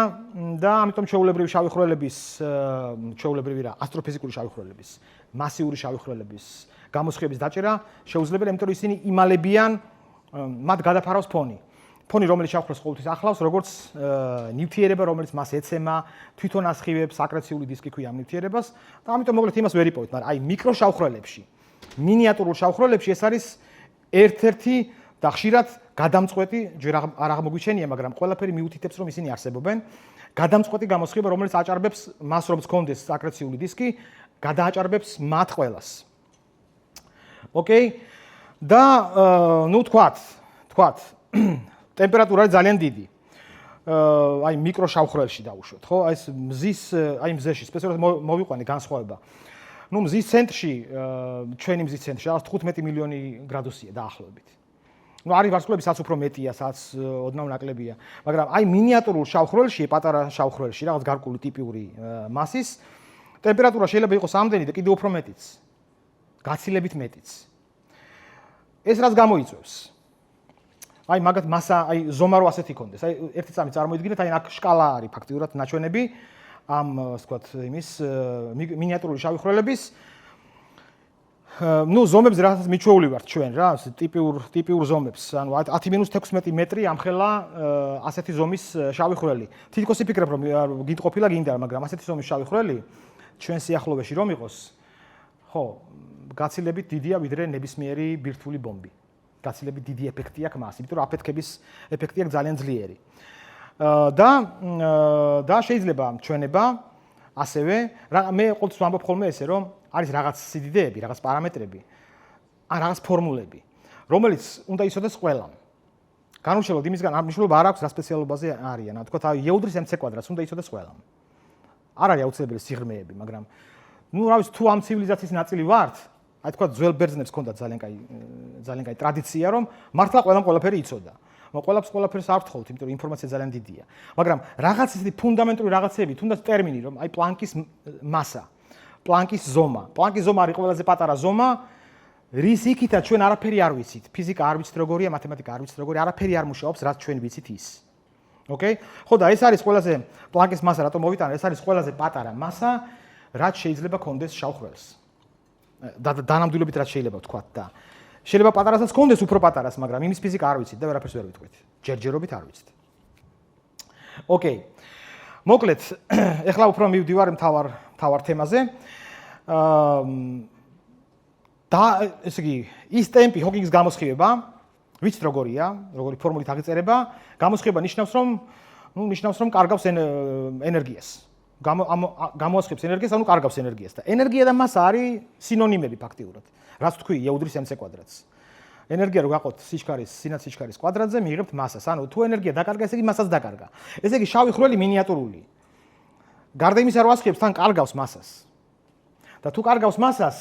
და ამიტომ ჩვეულებრივი შავი ხვრელების, ჩვეულებრივი რა, ასტროფიზიკური შავი ხვრელების, მასიური შავი ხვრელების გამოსხივების დაჭერა შეუძლებელია, იმიტომ რომ ისინი იმალებიან მათ გადაფარავს ფონი. ფონი, რომელიც შავ ხვრელს ყოველთვის ახლავს, როგორც ნივთიერება, რომელიც მას ეცემა, თვითონ ასხივებს, აკრეციული დისკი ქვია ამ ნივთიერებას და ამიტომ მოკლედ იმას ვერ იპოვეთ, მაგრამ აი მიკრო შავ ხვრელებში, მინიატურულ შავ ხვრელებში ეს არის ერთ-ერთი და ხშირად გადამწყვეტი ჯერ არ აღმოგვიჩენია, მაგრამ ყველაფერი მიუთითებს, რომ ისინი არსებობენ. გადამწყვეტი გამოსხივება, რომელიც აჭარბებს მას, რომ გქონდეს აკრეციული დისკი, გადააჭარბებს მათ ყველას. ოკეი? და თქვათ, ტემპერატურა ძალიან დიდი. აი მიკრო შავხრელში დავუშვოთ, ხო? აი ეს მზეში სპეციალურად მოვიყვანე განსხვავება. მზის ცენტრში, ჩვენი მზის ცენტრში რაღაც 15 მილიონი გრადუსია დაახლოებით. არის ვარსკვლავები, სადაც უფრო მეტია, სადაც ოდნავ ნაკლებია, მაგრამ აი მინიატურულ შავხრელში, პატარა შავხრელში, რაღაც გარკვეული ტიპიური მასის ტემპერატურა შეიძლება იყოს ამდენი და კიდევ უფრო მეტიც. გაცილებით მეტიც. ეს რაც გამოიწვევს? აი მაგათ მასა, აი ზომა რო ასეთი კონდეს. აი ერთი წამი წარმოიდგინეთ, აი აქ შკალა არის ფაქტიურად ნაჩვენები ამ ასე ვთქვათ, იმის მინიატურული შავხრელების ზომებს რაღაცას მიჩვეული ვართ ჩვენ რა, ტიპიურ ზომებს. ანუ 10-16 მეტრი ამხელა ასეთი ზომის შავი ხვრელი. თითქოს იფიქრებ რომ გიტყופილა გინდა, მაგრამ ასეთი ზომის შავი ხვრელი ჩვენ სიახლოვეში რომ იყოს, ხო, გაცილებით დიდია ვიდრე ნებისმიერი ბირთვული ბომბი. გაცილებით დიდი ეფექტი აქვს მას, იმიტომ რომ აფეთქების ეფექტი აქვს ძალიან ძლიერი. და შეიძლება ჩვენება ასევე მე ყოველთვის ვამბობ ხოლმე ესე რომ არის რაღაც სიდიდეები, რაღაც პარამეტრები, ან რაღაც ფორმულები, რომელიც უნდა იცოდეს ყველამ. განუჩნევლად იმისგან არ მნიშვნელობა არ აქვს რა სპეციალობაზე არიან. რა თქმა უნდა, იუდრის mc კვადრატს უნდა იცოდეს ყველამ. არ არის აუცილებელი სიღრმეები, მაგრამ რა ვიცი, თუ ამ ცივილიზაციის ნაწილი ვართ, აი თქვა ძველ ბერძნებს ჰქონდათ ძალიან კაი ტრადიცია, რომ მართლა ყველამ ყველაფერი იცოდა. ყველაფერს არ ვთხოვთ, იმიტომ რომ ინფორმაცია ძალიან დიდია. მაგრამ რაღაც ისეთი ფუნდამენტური რაღაცები, თუნდაც ტერმინი, რომ აი პლანკის მასა, პლანკის ზომა. პლანკის ზომა არის ყველაზე პატარა ზომა, რის იქითაც ჩვენ არაფერი არ ვიცით. ფიზიკა არ ვიცით როგორია, მათემატიკა არ ვიცით როგორია, არაფერი არ მუშაობს, რაც ჩვენ ვიცით ის. ოკეი? ხო და ეს არის ყველაზე პლანკის მასა, რატომ მოვიტანე? ეს არის ყველაზე პატარა მასა, რაც შეიძლება კონდეს შავხრელს. დანამდვილებით რაც შეიძლება ვთქვათ და შეიძლება პატარასაც კონდეს უფრო პატარას, მაგრამ იმის ფიზიკა არ ვიცით და ვერაფერს ვერ ვიტყვით. ჯერჯერობით არ ვიცით. ოკეი. მოკლედ, ეხლა უფრო მივდივარ მთავარ თემაზე. და ესე იგი, ის ტემპი ჰოკინგის გამოსხივება, ვიცით როგორია, როგორი ფორმულით აღიწერება, გამოსხივება ნიშნავს რომ კარგავს ენერგიას. გამოასხივებს ენერგიას, ანუ კარგავს ენერგიას და ენერგია და მასა არის სინონიმები ფაქტიურად. რაც თქვი იუდრის mc კვადრატს. ენერგია რო გაყოთ სინათ სიჩქარის კვადრატზე, მიიღებთ მასას. ანუ თუ ენერგია დაკარგა, ესე იგი მასაც დაკარგა. ესე იგი შავი ხვრელი მინიატურული. გარდა იმისა, რომ ასხივებს, თან კარგავს მასას. და თუ კარგავს მასას,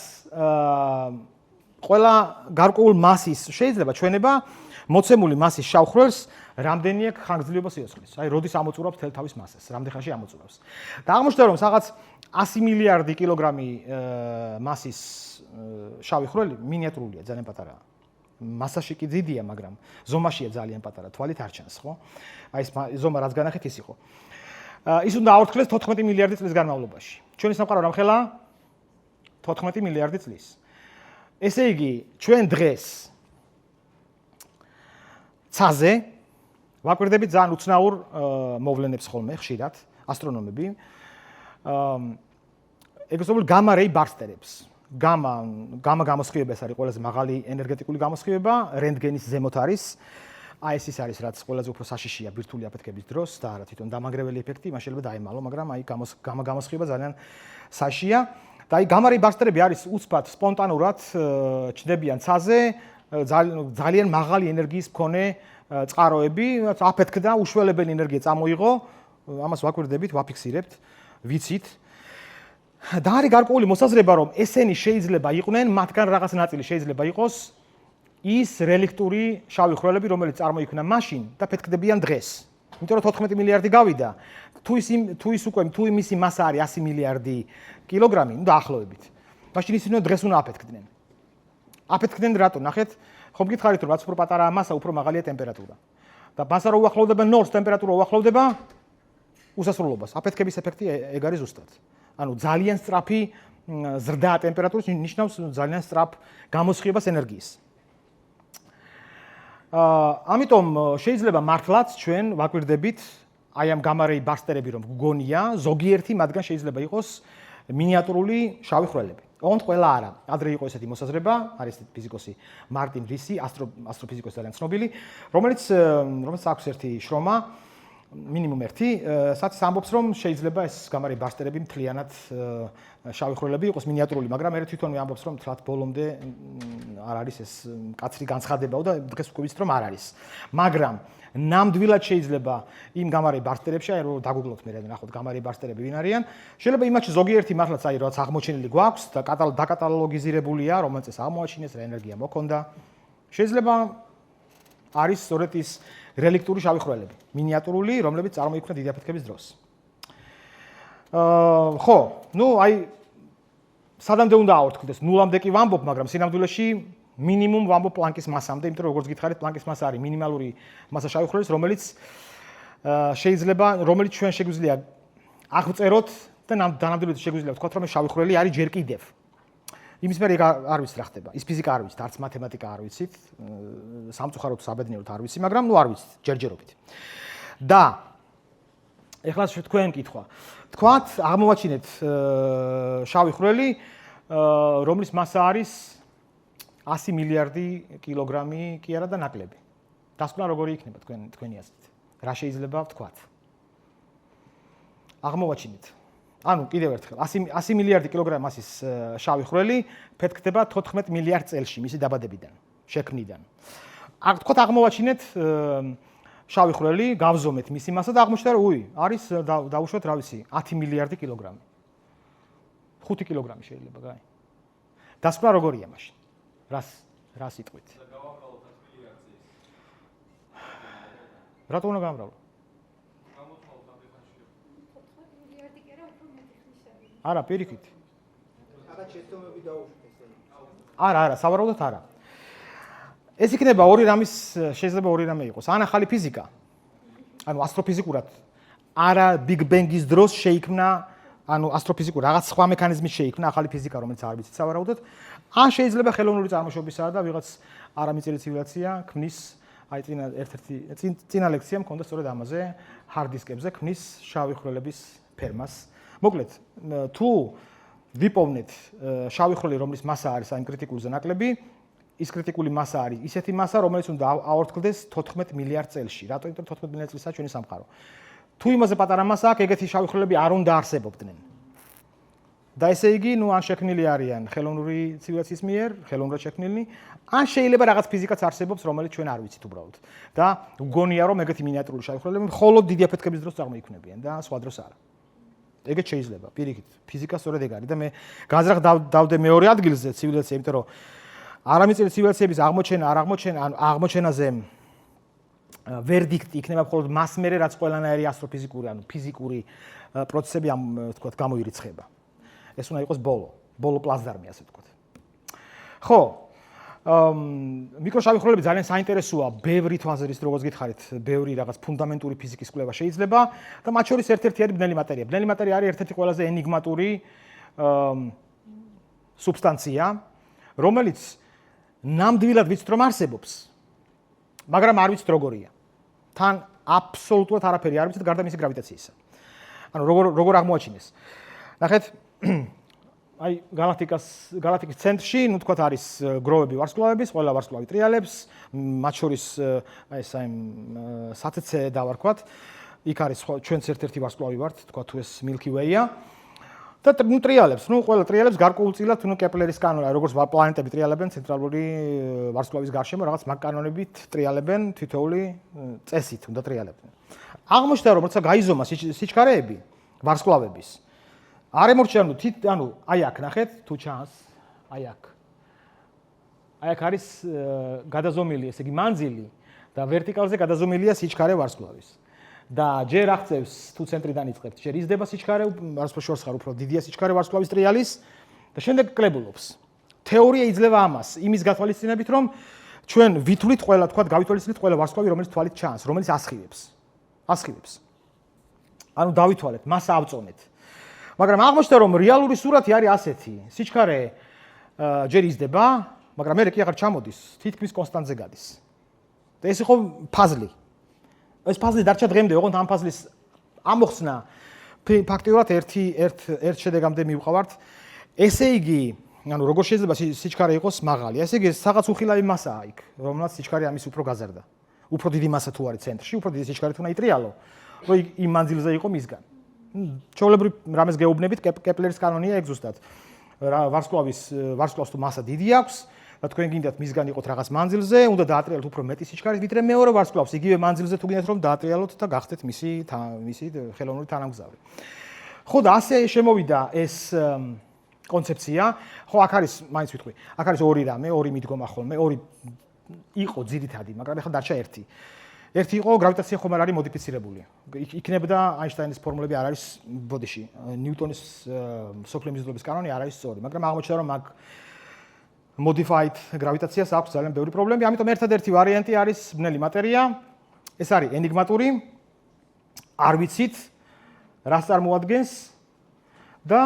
ყველა გარკვეულ მასის შეიძლება ჩვენება მოცემული მასის შავ ხვრელს რამდენი აქვს ხანგრძლივობა სიოსხლის. აი, როდის ამოწურავს თელ თავის მასას, რამდენ ხანში ამოწურავს. და აღმოჩნდა, რომ რაღაც 100 მილიარდი კილოგრამი მასის შავი ხვრელი მინიატურულია, ძალიან პატარაა. მასაში კი დიდია, მაგრამ ზომაშია ძალიან პატარა, თვალით არ ჩანს, ხო? აი ეს ზომა რაც განახეთ ის იყო. ის უნდა აორთქლეს 14 მილიარდი წლის განმავლობაში. ჩვენი სამყარო რამხელა 14 მილიარდი წლის. ესე იგი, ჩვენ დღეს ცაზე ვაკვირდებით ძალიან უცნაურ მოვლენებს ხოლმე ხშირად ასტრონომები. ეგრეთ გამა რეი ბარსტერებს. გამა გამოსხივება ეს არის ყველაზე მაღალი ენერგეტიკული გამოსხივება, რენტგენის ზემოთ არის. აი ეს არის რაც ყველაზე უფრო საშიშია ბირთვული აფეთქების დროს და არა თვითონ დამანგრეველი ეფექტი, მას შეიძლება დაემალო, მაგრამ აი გამა გამოსხივება ძალიან საშიშია. და აი გამა რეი ბარსტერები არის უცბად სპონტანურად ჩნდებიან ცაზე, ძალიან მაღალი ენერგიის მქონე წყაროები, აფეთქდა, უშველებელი ენერგია წამოიღო, ამას ვაკვირდებით, ვაფიქსირებთ, ვიცით. და არის გარკვეული მოსაზრება, რომ ესენი შეიძლება იყვნენ, მათგან რაღაც ნაწილი შეიძლება იყოს ის რელიქტური შავი ხვრელები, რომელიც წარმოიქმნა მაშინ და ფეთქდებიან დღეს. იმიტომ რომ 14 მილიარდი გავიდა, თუ მისი მასა არის 100 მილიარდი კილოგრამი, ну დაახლოებით. მაშინ ისინი დღეს უნდა აფეთქდნენ. აფეთქდნენ რატო? ნახეთ, ხომ გითხარით რომ რაც უფრო პატარაა მასა, უფრო მაღალია ტემპერატურა. და მასა რო უახლოვდება 0-ს, ტემპერატურა უახლოვდება უსასრულობას. აფეთქების ეფექტი ეგ არის ზუსტად. ანუ ძალიან სწრაფი ზრდა ტემპერატურის ნიშნავს ძალიან სწრაფ გამოსხივებას ენერგიის. ამიტომ შეიძლება მართლაც ჩვენ ვაკვირდებით აი ამ გამა რეი ბარსტერები რომ გგონია, ზოგიერთი მათგან შეიძლება იყოს მინიატურული შავი ხვრელები. ოღონდ ყველა არა. ადრე იყო ესეთი მოსაზრება, არის ესეთი ფიზიკოსი მარტინ რისი, ასტროფიზიკოსი ძალიან ცნობილი, რომელიც აქვს ერთი შრომა, მინიმუმ ერთი, სადაც ამბობს, რომ შეიძლება ეს გამარი ბარსტერები მთლიანად შავი ხვრელები იყოს მინიატურული, მაგრამ მე თვითონვე ამბობს, რომ თლათ ბოლომდე არ არის ეს კაცრი განცხადებაო და დღეს უკვე ვიცით, რომ არ არის. მაგრამ ნამდვილად შეიძლება იმ გამარი ბარსტერებში, აი რომ დაგუგლოთ მე ნახოთ გამარი ბარსტერები ვინ არიან, შეიძლება იმაში ზოგიერთი მართლაც აი რაც აღმოჩენილი გვაქვს და დაკატალოგიზირებულია, რომელიც ეს აღმოაჩინეს, რა ენერგია მოქონდა. შეიძლება არის სწორედ ის რელიქტური შავი ხვრელები, მინიატურული, რომლებიც წარმოიქმნა დიდი აფეთქების დროს. ხო, აი სადამდე უნდა ავთქვდეს, ნულამდე კი ვამბობ, მაგრამ სინამდვილეში მინიმუმ ვამბობ პლანკის მასამდე, იმიტომ რომ როგორც გითხარით, პლანკის მასა არის მინიმალური მასა შავი ხვრელის, რომელიც ჩვენ შეგვიძლია აღწეროთ და დანამდვილად შეგვიძლია ვთქვათ, რომ შავი ხვრელი არის ჯერ კიდევ. იმის მერე არ ვიცით რა ხდება. ის ფიზიკა არ ვიცით, არც მათემატიკა არ ვიცით, სამწუხაროდ საბედნიეროდ არ ვიცი, მაგრამ არ ვიცით ჯერჯერობით. და ეხლა თქვენ კითხვა. თქვათ, აღმოვაჩინეთ შავი ხვრელი, რომლის მასა არის 100 მილიარდი კილოგრამი კი არა და ნაკლები. დასკვნა როგორი იქნება თქვენი აზრით? რა შეიძლება ვთქვათ? აღმოვაჩინეთ. ანუ კიდევ ერთხელ 100 მილიარდი კილოგრამი მასის შავი ხვრელი ფეთქდება 14 მილიარდ წელში მისი დაბადებიდან, შექმნიდან. თქვათ აღმოვაჩინეთ შავი ხვრელი, გავზომეთ მისი მასა და აღმოჩნდა რომ არის დავუშვათ რა ვიცი 10 მილიარდი კილოგრამი. 5 კილოგრამი შეიძლება გაი. დასკვნა როგორია მაშინ? რა სიტყვით? გავამრავლოთ 10 მილიარდზე. რატო უნდა გამრავლო? არა, პირიქით. აბა შეცდომები დაუშვეს. არა, სავარაუდოდ არა. ეს იქნება ორი რამის, შეიძლება ორი რამე იყოს. ან ახალი ფიზიკა. ანუ ასტროფიზიკურად არა ბიგ ბენგის დროს შეიქმნა, ანუ ასტროფიზიკურ რაღაც სხვა მექანიზმით შეიქმნა ახალი ფიზიკა, რომელიც არ ვიცით სავარაუდოდ. ან შეიძლება ხელოვნური წარმოშობისაა და ვიღაც არამიწელი ცივილიზაცია ქმნის, აი წინა ლექცია მქონდა სწორედ ამაზე, hard disk-ებზე ქმნის შავი ხვრელების ფერმას. მოკლედ, თუ ვიპოვნეთ შავი ხვრელი, რომლის მასა არის აი კრიტიკულზე ნაკლები, ის კრიტიკული მასა არის ისეთი მასა, რომელიც უნდა ავართქლდეს 14 მილიარდ წელში. რატო? იმიტომ 14 მილიარდ წელია ჩვენი სამყარო. თუ იმაზე პატარა მასა აქვს, ეგეთი შავი ხვრელები არ უნდა არსებობდნენ. და ესე იგი, ან შექმნილი არიან ხელოვნური ცივილიზაციის მიერ, ხელოვნურად შექმნილი, ან შეიძლება რაღაც ფიზიკაც არსებობს, რომელიც ჩვენ არ ვიცით უბრალოდ. და გონია, რომ ეგეთი მინიატურული შავი ხვრელები მხოლოდ დიდი აფეთქების დროს წარმოიქმნებიან და სხვა დროს არა. ეგეც შეიძლება, პირიქით, ფიზიკა სწორედ ეგ არის და მე გაზრახ დავდე მეორე ადგილზე ცივილიზაცია, იმიტომ რომ არამიწელი ცივილიზაციების აღმოჩენაზე ვერდიქტი იქნება მხოლოდ მას მერე, რაც ყველანაირი ასტროფიზიკური, ანუ ფიზიკური პროცესები ვთქვათ, გამოირიცხება. ეს უნდა იყოს ბოლო პლაცდარმი, ასე ვთქვათ. ხო, მიკროშავი ხვრელები ძალიან საინტერესოა, ბევრი თვალსაზრისით, როგორც გითხარით, ბევრი რაღაც ფუნდამენტური ფიზიკის კვლევა შეიძლება და მათ შორის ერთ-ერთი არის ბნელი მატერია. ბნელი მატერია არის ერთ-ერთი ყველაზე ენიგმატური სუბსტანცია, რომელიც ნამდვილად ვიცით რომ არსებობს, მაგრამ არ ვიცით როგორია. თან აბსოლუტურად არაფერი არ ვიცით გარდა მისი გრავიტაციისა. ანუ როგორ აღმოაჩინეს. ნახეთ, აი galaktikis ცენტრში, ნუ თქვათ არის გროვები ვარსკვლავების, ყველა ვარსკვლავი ტრიალებს, მათ შორის აი ეს სათცე დავარქვათ. იქ არის ჩვენც ერთ-ერთი ვარსკვლავი ვართ, თქვათ თუ ეს Milky Way-ა. და ტრიალებს, ყველა ტრიალებს გარკვეულწილად, კეპლერის კანონი, როგორც პლანეტები ტრიალებენ ცენტრალური ვარსკვლავის გარშემო, რაღაც მაგ კანონებით ტრიალებენ, თითოეული წესით უნდა ტრიალებდნენ. აღმოჩნდა, რომ როცა გაიზომა სიჩქარეები ვარსკვლავების, არ ემორჩა, ანუ აი აქ ნახეთ, თუ ჩანს, აი აქ. აი აქ არის გადაზომილი, ესე იგი მანძილი და ვერტიკალზე გადაზომილია სიჩქარე ვარსკვლავის. და ჯერ აღწევს თუ ცენტრიდან იწყებთ, ჯერ იზრდება სიჩქარე, ვარსკვლავის ხარ უფრო დიდია სიჩქარე ვარსკვლავის ტრიალის და შემდეგ კლებულობს. თეორია იძლევა ამას, იმის გათვალისწინებით, რომ ჩვენ ვითვლით ყველა, თქვათ, გავითვალისწინეთ ყველა ვარსკვლავი, რომელიც თვალით ჩანს, რომელიც ასხივებს. ანუ დავითვალეთ, მას ავწონეთ. მაგრამ აღმოჩნდა, რომ რეალური სურათი არის ასეთი. სიჩქარე ჯერ იზრდება, მაგრამ მე კი აღარ ჩამოდის, თითქმის კონსტანტზე გადის. და ეს იყო ფაზლი. ეს ფაზლი დარჩა დღემდე, ოღონდ ამ ფაზლის ამოხსნა ფაქტიურად ერთ შედეგამდე მივყავართ. ესე იგი, ანუ როგორ შეიძლება სიჩქარე იყოს მაღალი. ესე იგი რაღაც უხილავი მასაა იქ, რომელსაც სიჩქარე ამის უფრო გაზარდა. უფრო დიდი მასა თუ არის ცენტრში, უფრო დიდი სიჩქარე თუ ნაიტრიალო, რომ იმ მანძილზე იყო მისგან. ჩვეულებრივ რამეს გეუბნებით, კეპლერის კანონია ეგ ზუსტად. ვარსკვლავს თუ მასა დიდი აქვს და თქვენ გინდათ მისგან იყოთ რაღაც მანძილზე, უნდა დაატრიალოთ უფრო მეტი სიჩქარით, ვიდრე მეორე ვარსკვლავს იგივე მანძილზე თუ გინდათ რომ დაატრიალოთ და გახდეთ მისი ხელოვნური თანამგზავრი. ხო და ასე შემოვიდა ეს კონცეფცია. ხო, აქ არის, მაინც ვიტყვი, აქ არის ორი რამე, ორი მიდგომა ხოლმე, ორი იყო ძირითადი, მაგრამ ახლა დარჩა ერთი. ერთი იყო გრავიტაცია ხომ არ არის მოდიფიცირებული. იქნებოდა აინშტაინის ფორმულები არ არის ბოდიში. ნიუტონის სოფლის მიზიდულობის კანონი არ არის სწორი, მაგრამ აღმოჩნდა რომ მაგ modified gravitatsiას აქვს ძალიან ბევრი პრობლემები, ამიტომ ერთადერთი ვარიანტი არის ბნელი მატერია. ეს არის ენიგმატური, არ ვიცით რას წარმოადგენს და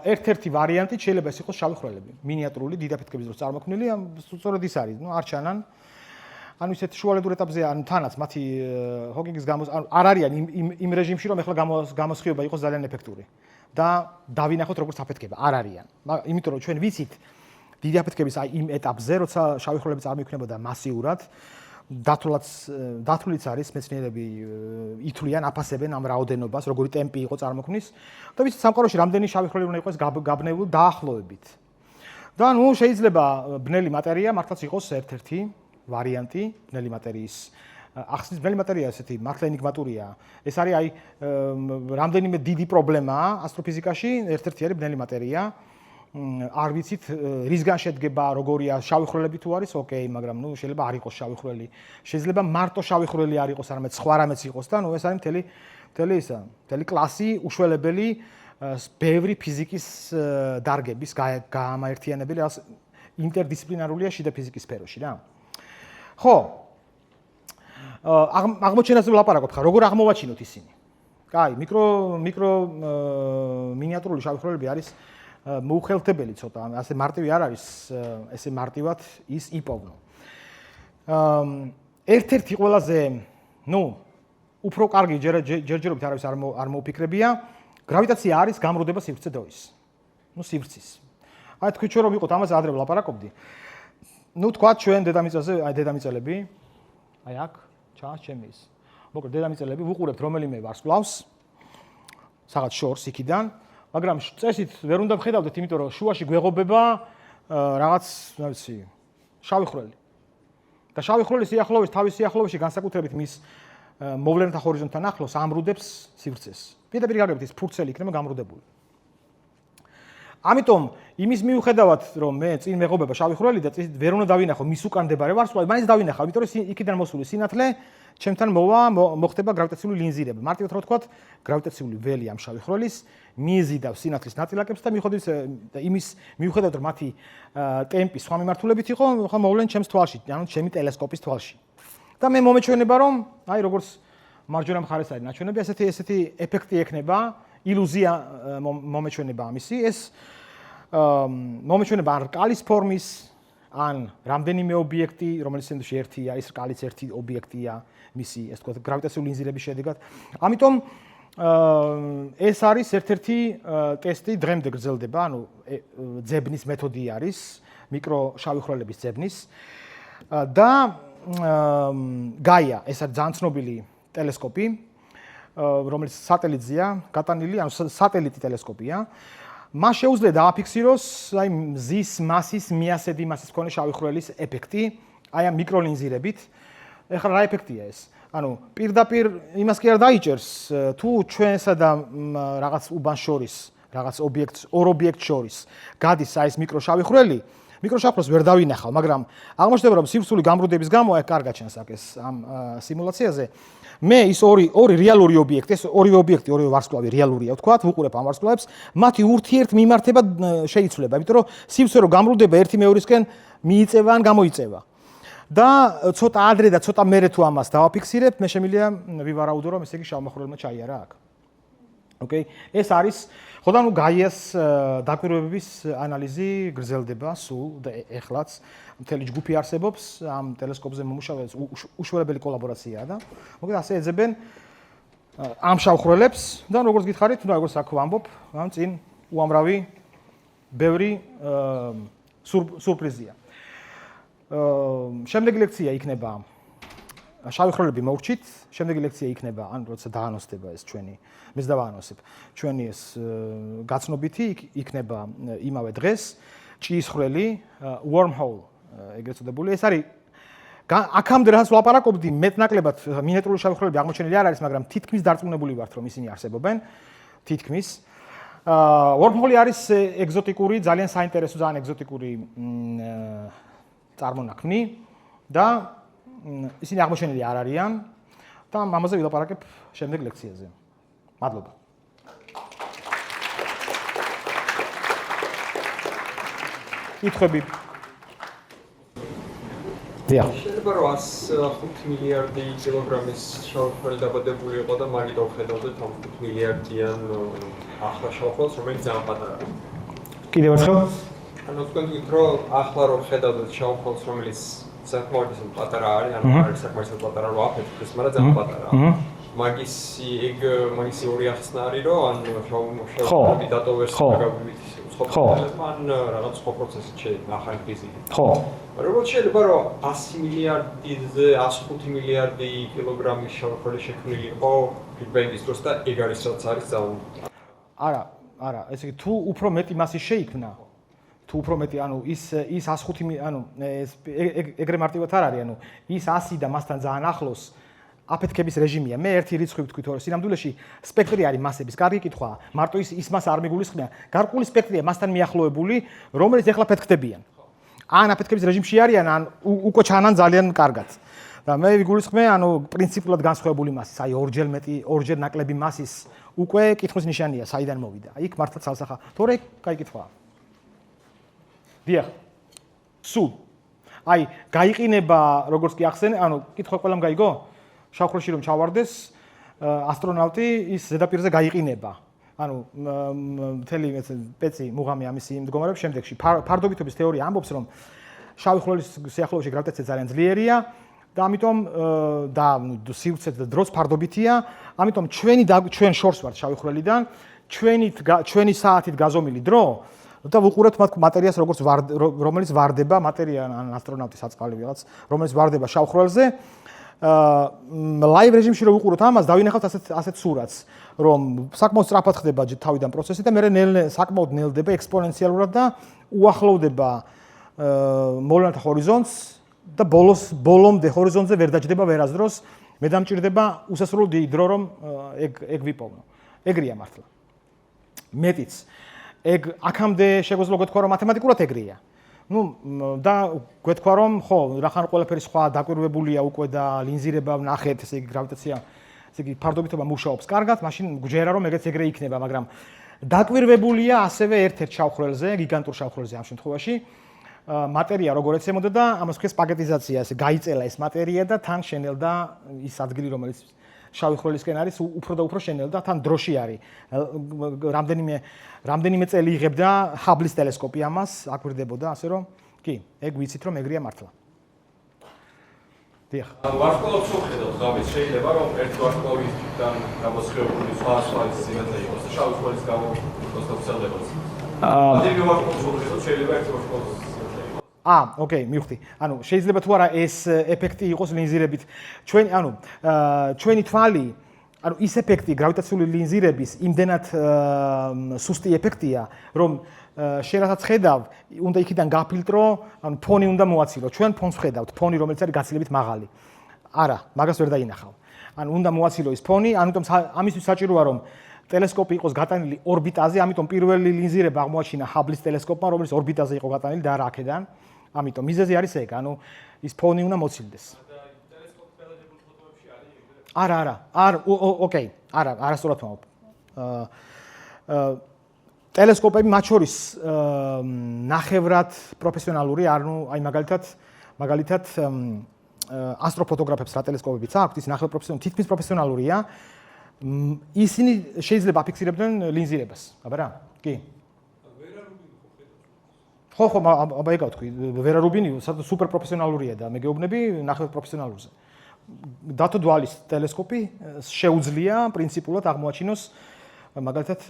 ერთ-ერთი ვარიანტი შეიძლება ეს იყოს შავი ხვრელები, მინიატურული დიდი აფეთქების დროს წარმოქმნილი, სწორედ ის არის, ნუ არ ჩანან. ანუ ისეთ შუალედურ ეტაპზე, ანუ თანაც მათი ჰოკინგის არ არიან იმ რეჟიმში, რომ ეხლა გამოსხივება იყოს ძალიან ეფექტური და დავინახოთ როგორც აფეთქება, არ არიან. იმიტომ რომ ჩვენ ვიცით დიდი აფეთქების აი იმ ეტაპზე, როცა შავი ხვრელები წარმოიქმნებოდა მასიურად, დათვლილიც არის მეცნიერები ითვლიან, აფასებენ ამ რაოდენობას, როგორი ტემპი იყო წარმოქმნის და ვიცით სამყაროში რამდენი შავი ხვრელი უნდა იყოს გაბნეული დაახლოებით. და ნუ შეიძლება ბნელი მატერია მართლაც იყოს ერთ-ერთი ვარიანტი ბნელი მატერიის. ახსნის ბნელი მატერია ესეთი მართლა ენიგმატურია. ეს არის აი რამდენიმე დიდი პრობლემაა ასტროფიზიკაში, ერთ-ერთი არის ბნელი მატერია. არ ვიცით რისგან შედგება, როგორია შავი ხვრელები თუ არის, ოკეი, მაგრამ ნუ შეიძლება არ იყოს შავი ხვრელი. შეიძლება მარტო შავი ხვრელი არ იყოს, არამედ სხვა რამეც იყოს და ნუ ეს არის მთელი კლასი უშველებელი ბევრი ფიზიკის დარგების გამაერთიანებელი, რაც ინტერდისციპლინარულია შიდა ფიზიკის სფეროში რა. ხო. აღმოჩენაზე ვლაპარაკობ ხარ, როგორ აღმოვაჩინოთ ისინი? კაი, მიკრო მინიატურული შავი ხვრელები არის მოუხელთებელი ცოტა, ასე მარტივი არ არის, ესე მარტივად ის იპოვნო. ერთ-ერთი ყველაზე, ნუ, უფრო კარგი ჯერჯერობით არავის არ მოუფიქრებია, გრავიტაცია არის გამრუდება სივრცე დოის. ნუ სივრცის. აი თქვი ჩვენ რომ ვიყოთ ამაზე ადრე ვლაპარაკობდი. ნუ თქვა ჩვენ დედამიწაზე, აი დედამიწელები, აი აქ, ჩანს ჩემი ის. მოკლედ დედამიწელები ვუყურებთ რომელიმე ვარსკვლავს, სადაც შორს იქიდან, მაგრამ წესით ვერ უნდა ვხედავდეთ, იმიტომ რომ შუაში გვეღობება რაღაც, რა ვიცი, შავი ხვრელი. და შავი ხვრელის სიახლოვეს, თავის სიახლოვეში განსაკუთრებით მის მოვლენათა ჰორიზონტთან ახლოს ამრუდებს სივრცეს. პირდაპირ გარკვევით ის ფურცელი იქნება გამრუდებული. ამიტომ იმის მიუხედავად, რომ მე წინ მეღობება შავი ხვრელი და წინ ვერ უნდა დავინახო მის უკან მდებარე ვარსკვლავი, მაინც დავინახავ, იმიტომ რომ იქიდან მოსული სინათლე ჩემთან მოხდება გრავიტაციული ლინზირება. მარტივად რა ვთქვათ, გრავიტაციული ველი ამ შავი ხვრელის მიიზიდავს სინათლის ნაწილაკებს და მიუხედავად იმის მიუხედავად რომ მათი ტემპი სხვა მიმართულებით იყო, ხა მოვლენ ჩემს თვალში, ანუ ჩემი ტელესკოპის თვალში. და მე მომეჩვენება რომ აი როგორც მარჯვენა მხარეს არის ნაჩვენები, ესეთი ეფექტი ექნება, ილუზია მომეჩვენება ამისი, ეს მომეჩვენება ან რკალის ფორმის, ან რამდენიმე ობიექტი, რომელიც ცენტრში ერთია, ის რკალის ერთი ობიექტია, მისი, ეს თქვა, გრავიტაციული ლინზირების შედეგად. ამიტომ ეს არის ერთ-ერთი ტესტი დღემდე გრძელდება, ანუ ძებნის მეთოდი არის, მიკრო შავი ხვრელების ძებნის და გაია, ეს არის ძალიან ცნობილი ტელესკოპი, რომელიც სატელიტზეა გატანილი, ანუ სატელიტი ტელესკოპია. მას შეუძლია დააფიქსიროს აი მზის მასის, მიასედი მასის მქონე შავი ხვრელის ეფექტი, აი ამ მიკროლინზირებით. ეხლა რა ეფექტია ეს? ანუ პირდაპირ იმას კი არ დაიჭერს, თუ ჩვენსა და რაღაც უბანს შორის, რაღაც ორ ობიექტს შორის გადის აი ეს მიკროშავი ხვრელი, მიკროშავი ხვრელს ვერ დავინახავ, მაგრამ აღმოჩნდება რომ სივრცული გამრუდების გამო აი კარგად ჩანს აქ ეს ამ სიმულაციაზე. მე ის ორი რეალური ობიექტი, ეს ორივე ობიექტი, ორივე ვარსკვლავი რეალურია, ვთქვათ, ვუყურებ ამ ვარსკვლავებს, მათი ურთიერთმიმართება შეიცვლება, იმიტომ რომ სივრცე რო გამრუდდება ერთი მეორისკენ მიიწევა ან გამოიწევა. და ცოტა ადრე და ცოტა მერე თუ ამას დავაფიქსირებ, მე შემიძლია ვივარაუდო რომ ესე იგი შავმა ხვრელმა ჩაიარა აქ. ოკეი, ეს არის ხო და ნუ გაიას დაკვირვებების ანალიზი გრძელდება სულ და ეხლაც მთელი ჯგუფი არსებობს ამ ტელესკოპზე მომუშავე უშველებელი კოლაბორაციაა და მოკლედ ასე ეძებენ ამ შავ ხვრელებს და როგორც გითხარით, ნუ როგორც აქ ვამბობ, ამ წინ უამრავი ბევრი სურპრიზია. შემდეგი ლექცია იქნება შავი ხვრელები მოვრჩით, შემდეგი ლექცია იქნება, ანუ როცა დაანონსდება ეს ჩვენი, მეც დავაანონსებ, ჩვენი ეს გაცნობითი იქნება იმავე დღეს, ჭიის ხვრელი, wormhole, ეგრეთ წოდებული. ეს არის აქამდე რაც ვლაპარაკობდი, მეტნაკლებად მინიატურული შავი ხვრელები აღმოჩენილი არ არის, მაგრამ თითქმის დარწმუნებული ვართ, რომ ისინი არსებობენ, თითქმის. wormhole არის ეგზოტიკური, ძალიან საინტერესო, ძალიან ეგზოტიკური წარმონაქმნი და ისინი აღმოჩენილი არ არიან და ამაზე ვილაპარაკებ შემდეგ ლექციაზე. მადლობა. კითხვები? დიახ. შეიძლება რომ 105 მილიარდი კილოგრამის შავი ხვრელი დაბადებული იყო და მაგით ვხედავდეთ ამ 5 მილიარდიან ახლა შავ ხვრელს, რომელიც ძალიან პატარაა. კიდევ ერთხელ? ანუ თქვენ გითხრათ, რომ ახლა რომ ხედავდეთ შავ ხვრელს, რომელიც საკმაოდ პატარა არის, ანუ არის საკმაოდ პატარა რო აფეთქდეს, მაგრამ ძალიან პატარაა. მაგისი ორი ახსნა არის, რომ ან შავი დატოვეს გაგავით ან რაღაც სხვა პროცესით შეიძლება ფიზიკით. ხო. როგორც შეიძლება რომ 100 მილიარდიზე 105 მილიარდი კილოგრამის შავი ხვრელი შექმნილი იყო Big Bang-ის დროს და ეგ არის რაც არის ძალიან. არა, ესე იგი თუ უფრო მეტი მასი შეიქმნა, თუ უფრო მეტი, ანუ ის 105, ანუ ეგრე მარტივად არ არის, ანუ ის 100 და მასთან ძალიან ახლოს აფეთქების რეჟიმია. მე ერთი რიცხვი ვთქვით, რომ სინამდვილეში სპექტრი არის მასების. კარგი კითხვაა. მარტო ის მას არ მიგულისხმია. გარკვეული სპექტრია მასთან მიახლოებული, რომელიც ეხლა ფეთქდებიან. ან აფეთქების რეჟიმში არიან, ან უკვე ჩანან ძალიან კარგად. და მე ვიგულისხმე, ანუ პრინციპულად განსხვავებული მასის, აი ორჯერ ნაკლები მასის უკვე კითხვის ნიშანია, საიდან მოვიდა. აი იქ მართლა ცალსახა. თორე კაი კითხვაა. დიახ. სულ. აი, გაიყინება, როგორც კი ახსენე, ანუ კითხვა ყველამ გაიგო? შავ ხვრელში რომ ჩავარდეს, ასტრონავტი ის ზედაპირზე გაიყინება. ანუ მთელი პეცი მუღამი ამისი მდგომარეობს შემდეგში. ფარდობითობის თეორია ამბობს, რომ შავი ხვრელის სიახლოვეში გრავიტაცია ძალიან ძლიერია და ამიტომ და სივრცეთ და დროც ფარდობითია, ამიტომ ჩვენ შორს ვართ შავი ხვრელიდან, ჩვენი საათით გაზომილი დრო და ვუყურებთ მათ მატერიას, რომელიც ვარდება, მატერია ან ასტრონავტის საწყალი ვიღაც, რომელიც ვარდება შავ ხვრელზე. ლაივ რეჟიმში რო ვუყუროთ ამას, დავინახავთ ასეთ სურათს, რომ საკმაოდ სწრაფად ხდება თავიდან პროცესი და მე საკმაოდ ნელდება ექსპონენციალურად და უახლოვდება მოვლენათა ჰორიზონტს და ბოლომდე ჰორიზონტზე ვერ დაჯდება ვერასდროს, მე დამჭირდება უსასრულო დიდი დრო, რომ ეგ ვიპოვნო. ეგრეა მართლა. მეტიც. ეგ აქამდე შეგვეძლო გეთქვა, რომ მათემატიკურად ეგრეა. და გვეთქვა რომ ხო, რახან ყველაფერი სხვა დაკვირვებულია უკვე და ლინზირება ვნახეთ, ესე იგი გრავიტაცია, ესე იგი ფარდობითობა მუშაობს კარგად, მაშინ გვჯერა რომ ეგეც ეგრე იქნება, მაგრამ დაკვირვებულია ასევე ერთ-ერთ შავ ხვრელზე, გიგანტურ შავ ხვრელზე ამ შემთხვევაში, მატერია როგორ ეცემოდა და ამას ქვეს პაკეტიზაცია, ესე გაიწელა ეს მატერია და თან შენელდა ის ადგილი, რომელიც შავი ხვრელისკენ არის, უფრო და უფრო შენელდა, თან დროში არის. რამდენიმე წელი იღებდა ჰაბლის ტელესკოპი ამას, აკვირდებოდა, ასე რომ, კი, ეგ ვიცით რომ ეგრეა მართლა. დიახ. ვარსკვლავს ვხედავთ ღამეს, შეიძლება რომ ერთ ვარსკვლავისგან გამოსხეული სხვა სიმეტრია იყოს და შავი ხვრელის გამო მოსწავლებას. ადრე ვარსკვლავს ვხედავთ, შეიძლება ერთ ვარსკვლავს ოკეი, მივხვდი. ანუ შეიძლება თუ არა ეს ეფექტი იყოს ლინზირებით. ჩვენი თვალი, ანუ ის ეფექტი გრავიტაციული ლინზირების იმდენად სუსტი ეფექტია, რომ შენ რასაც ხედავ, უნდა იქიდან გაფილტრო, ანუ ფონი უნდა მოაცილო. ჩვენ ფონს ვხედავთ, ფონი რომელიც არის გაცილებით მაღალი. არა, მაგას ვერ დაინახავ. ანუ უნდა მოაცილო ის ფონი, ამიტომ ამისთვის საჭიროა რომ ტელესკოპი იყოს გატანილი ორბიტაზე, ამიტომ პირველი ლინზირება აღმოაჩინა ჰაბლის ტელესკოპმა, რომელიც ორბიტაზე იყო გატანილი და არა აქედან. ამიტომ მიზეზი არის ეგ, ანუ ის ფონი უნდა მოცილდეს. ოკეი, არასწორად ვამბობ. ტელესკოპები მათ შორის ნახევრად პროფესიონალური, ანუ აი მაგალითად ასტროფოტოგრაფებს რა ტელესკოპებიც აქვთ, ის ნახევრად პროფესიონალური, თითქმის პროფესიონალურია. ისინი შეიძლება აფიქსირებდნენ ლინზირებას, აბა რა? კი. ხო, აბა ეგ ავთქვი, ვერა რუბინი სუპერ პროფესიონალურია და მე გეუბნები ნახევრად პროფესიონალურზე. დათო დვალის ტელესკოპი შეუძლია პრინციპულად აღმოაჩინოს მაგალითად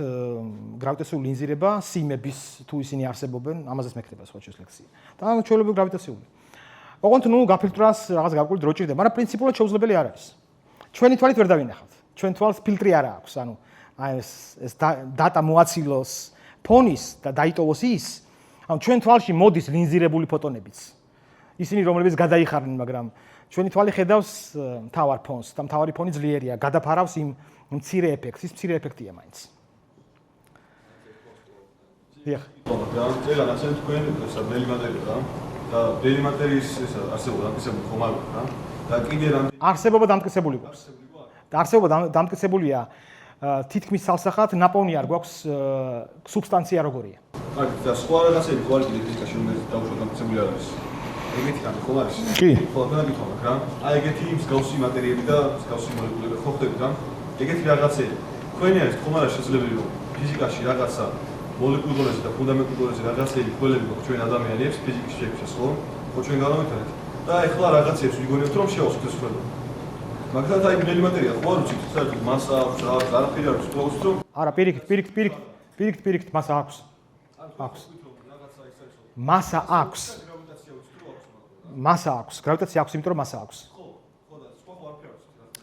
გრავიტაციული ლინზირება სიმების თუ ისინი არსებობენ, ამაზეც მეკრება სხვა ლექსია. და ჩვეულებრივი გრავიტაციული. ოღონდ გაფილტრას რაღაც გარკვეული დრო ჭირდება, მაგრამ პრინციპულად შეუძლებელი არ არის. ჩვენი თვალით ვერ დავინახავთ. ჩვენ თვალს ფილტრი არ აქვს, ანუ ეს დატა მოაცილოს ფონის და დაიტოვოს ის, ანუ ჩვენ თვალში მოდის ლინზირებული ფოტონებიც. ისინი რომლებიც გადაიხარნენ, მაგრამ ჩვენი თვალი ხედავს მთავარ ფონს და მთავარი ფონი ძლიერია, გადაფარავს იმ მცირე ეფექტს, ის მცირე ეფექტია მაინც. დიახ. და ასე თქვენ ესა ბელი მატერია და ბელი მატერიის ესა არსებობა დამტკიცებული ხომ არ აქვს რა? და კიდე რამ არსებობა დამტკიცებული გვაქვს. და არსებობა დამტკიცებულია თითქმის სალსახად ნაპოვნი არ გვაქვს სუბსტანცია როგორია. კარგი, და სხვა რაღაცები ხო არის კიდე ფიზიკაში რომელიც დაუშვათ დამტკიცებული არ არის? ეგეთი რამე ხომ არის? კი. ხო, და გითხარ რა? აი ეგეთი მსგავსი მატერიები და მსგავსი მოლეკულები ხო ხდებით რა? ეგეთი რაღაცები. თქვენი არის ხომ არა შესაძლებელი რომ ფიზიკაში რაღაცა მოლეკულურზე და ფუნდამენტურზე რაღაცები ხველები გვაქვს ჩვენ ადამიანებს ფიზიკის შექმნას ხო? ხო ჩვენ განავითარეთ. და ეხლა რაღაცებს ვიგონებთ რომ შევასრულოთ ეს ხველები. მაგალითად აი ბელი მატერია ხო არ ვიცით საერთოდ მასა აქვს არაფერი არ ვიცით რომ არა, პირიქით მასა აქვს. აქვს. მასა აქვს. მასა აქვს, გრავიტაცია აქვს, იმიტომ რომ მასა აქვს. ხო და სხვა ხო არაფერი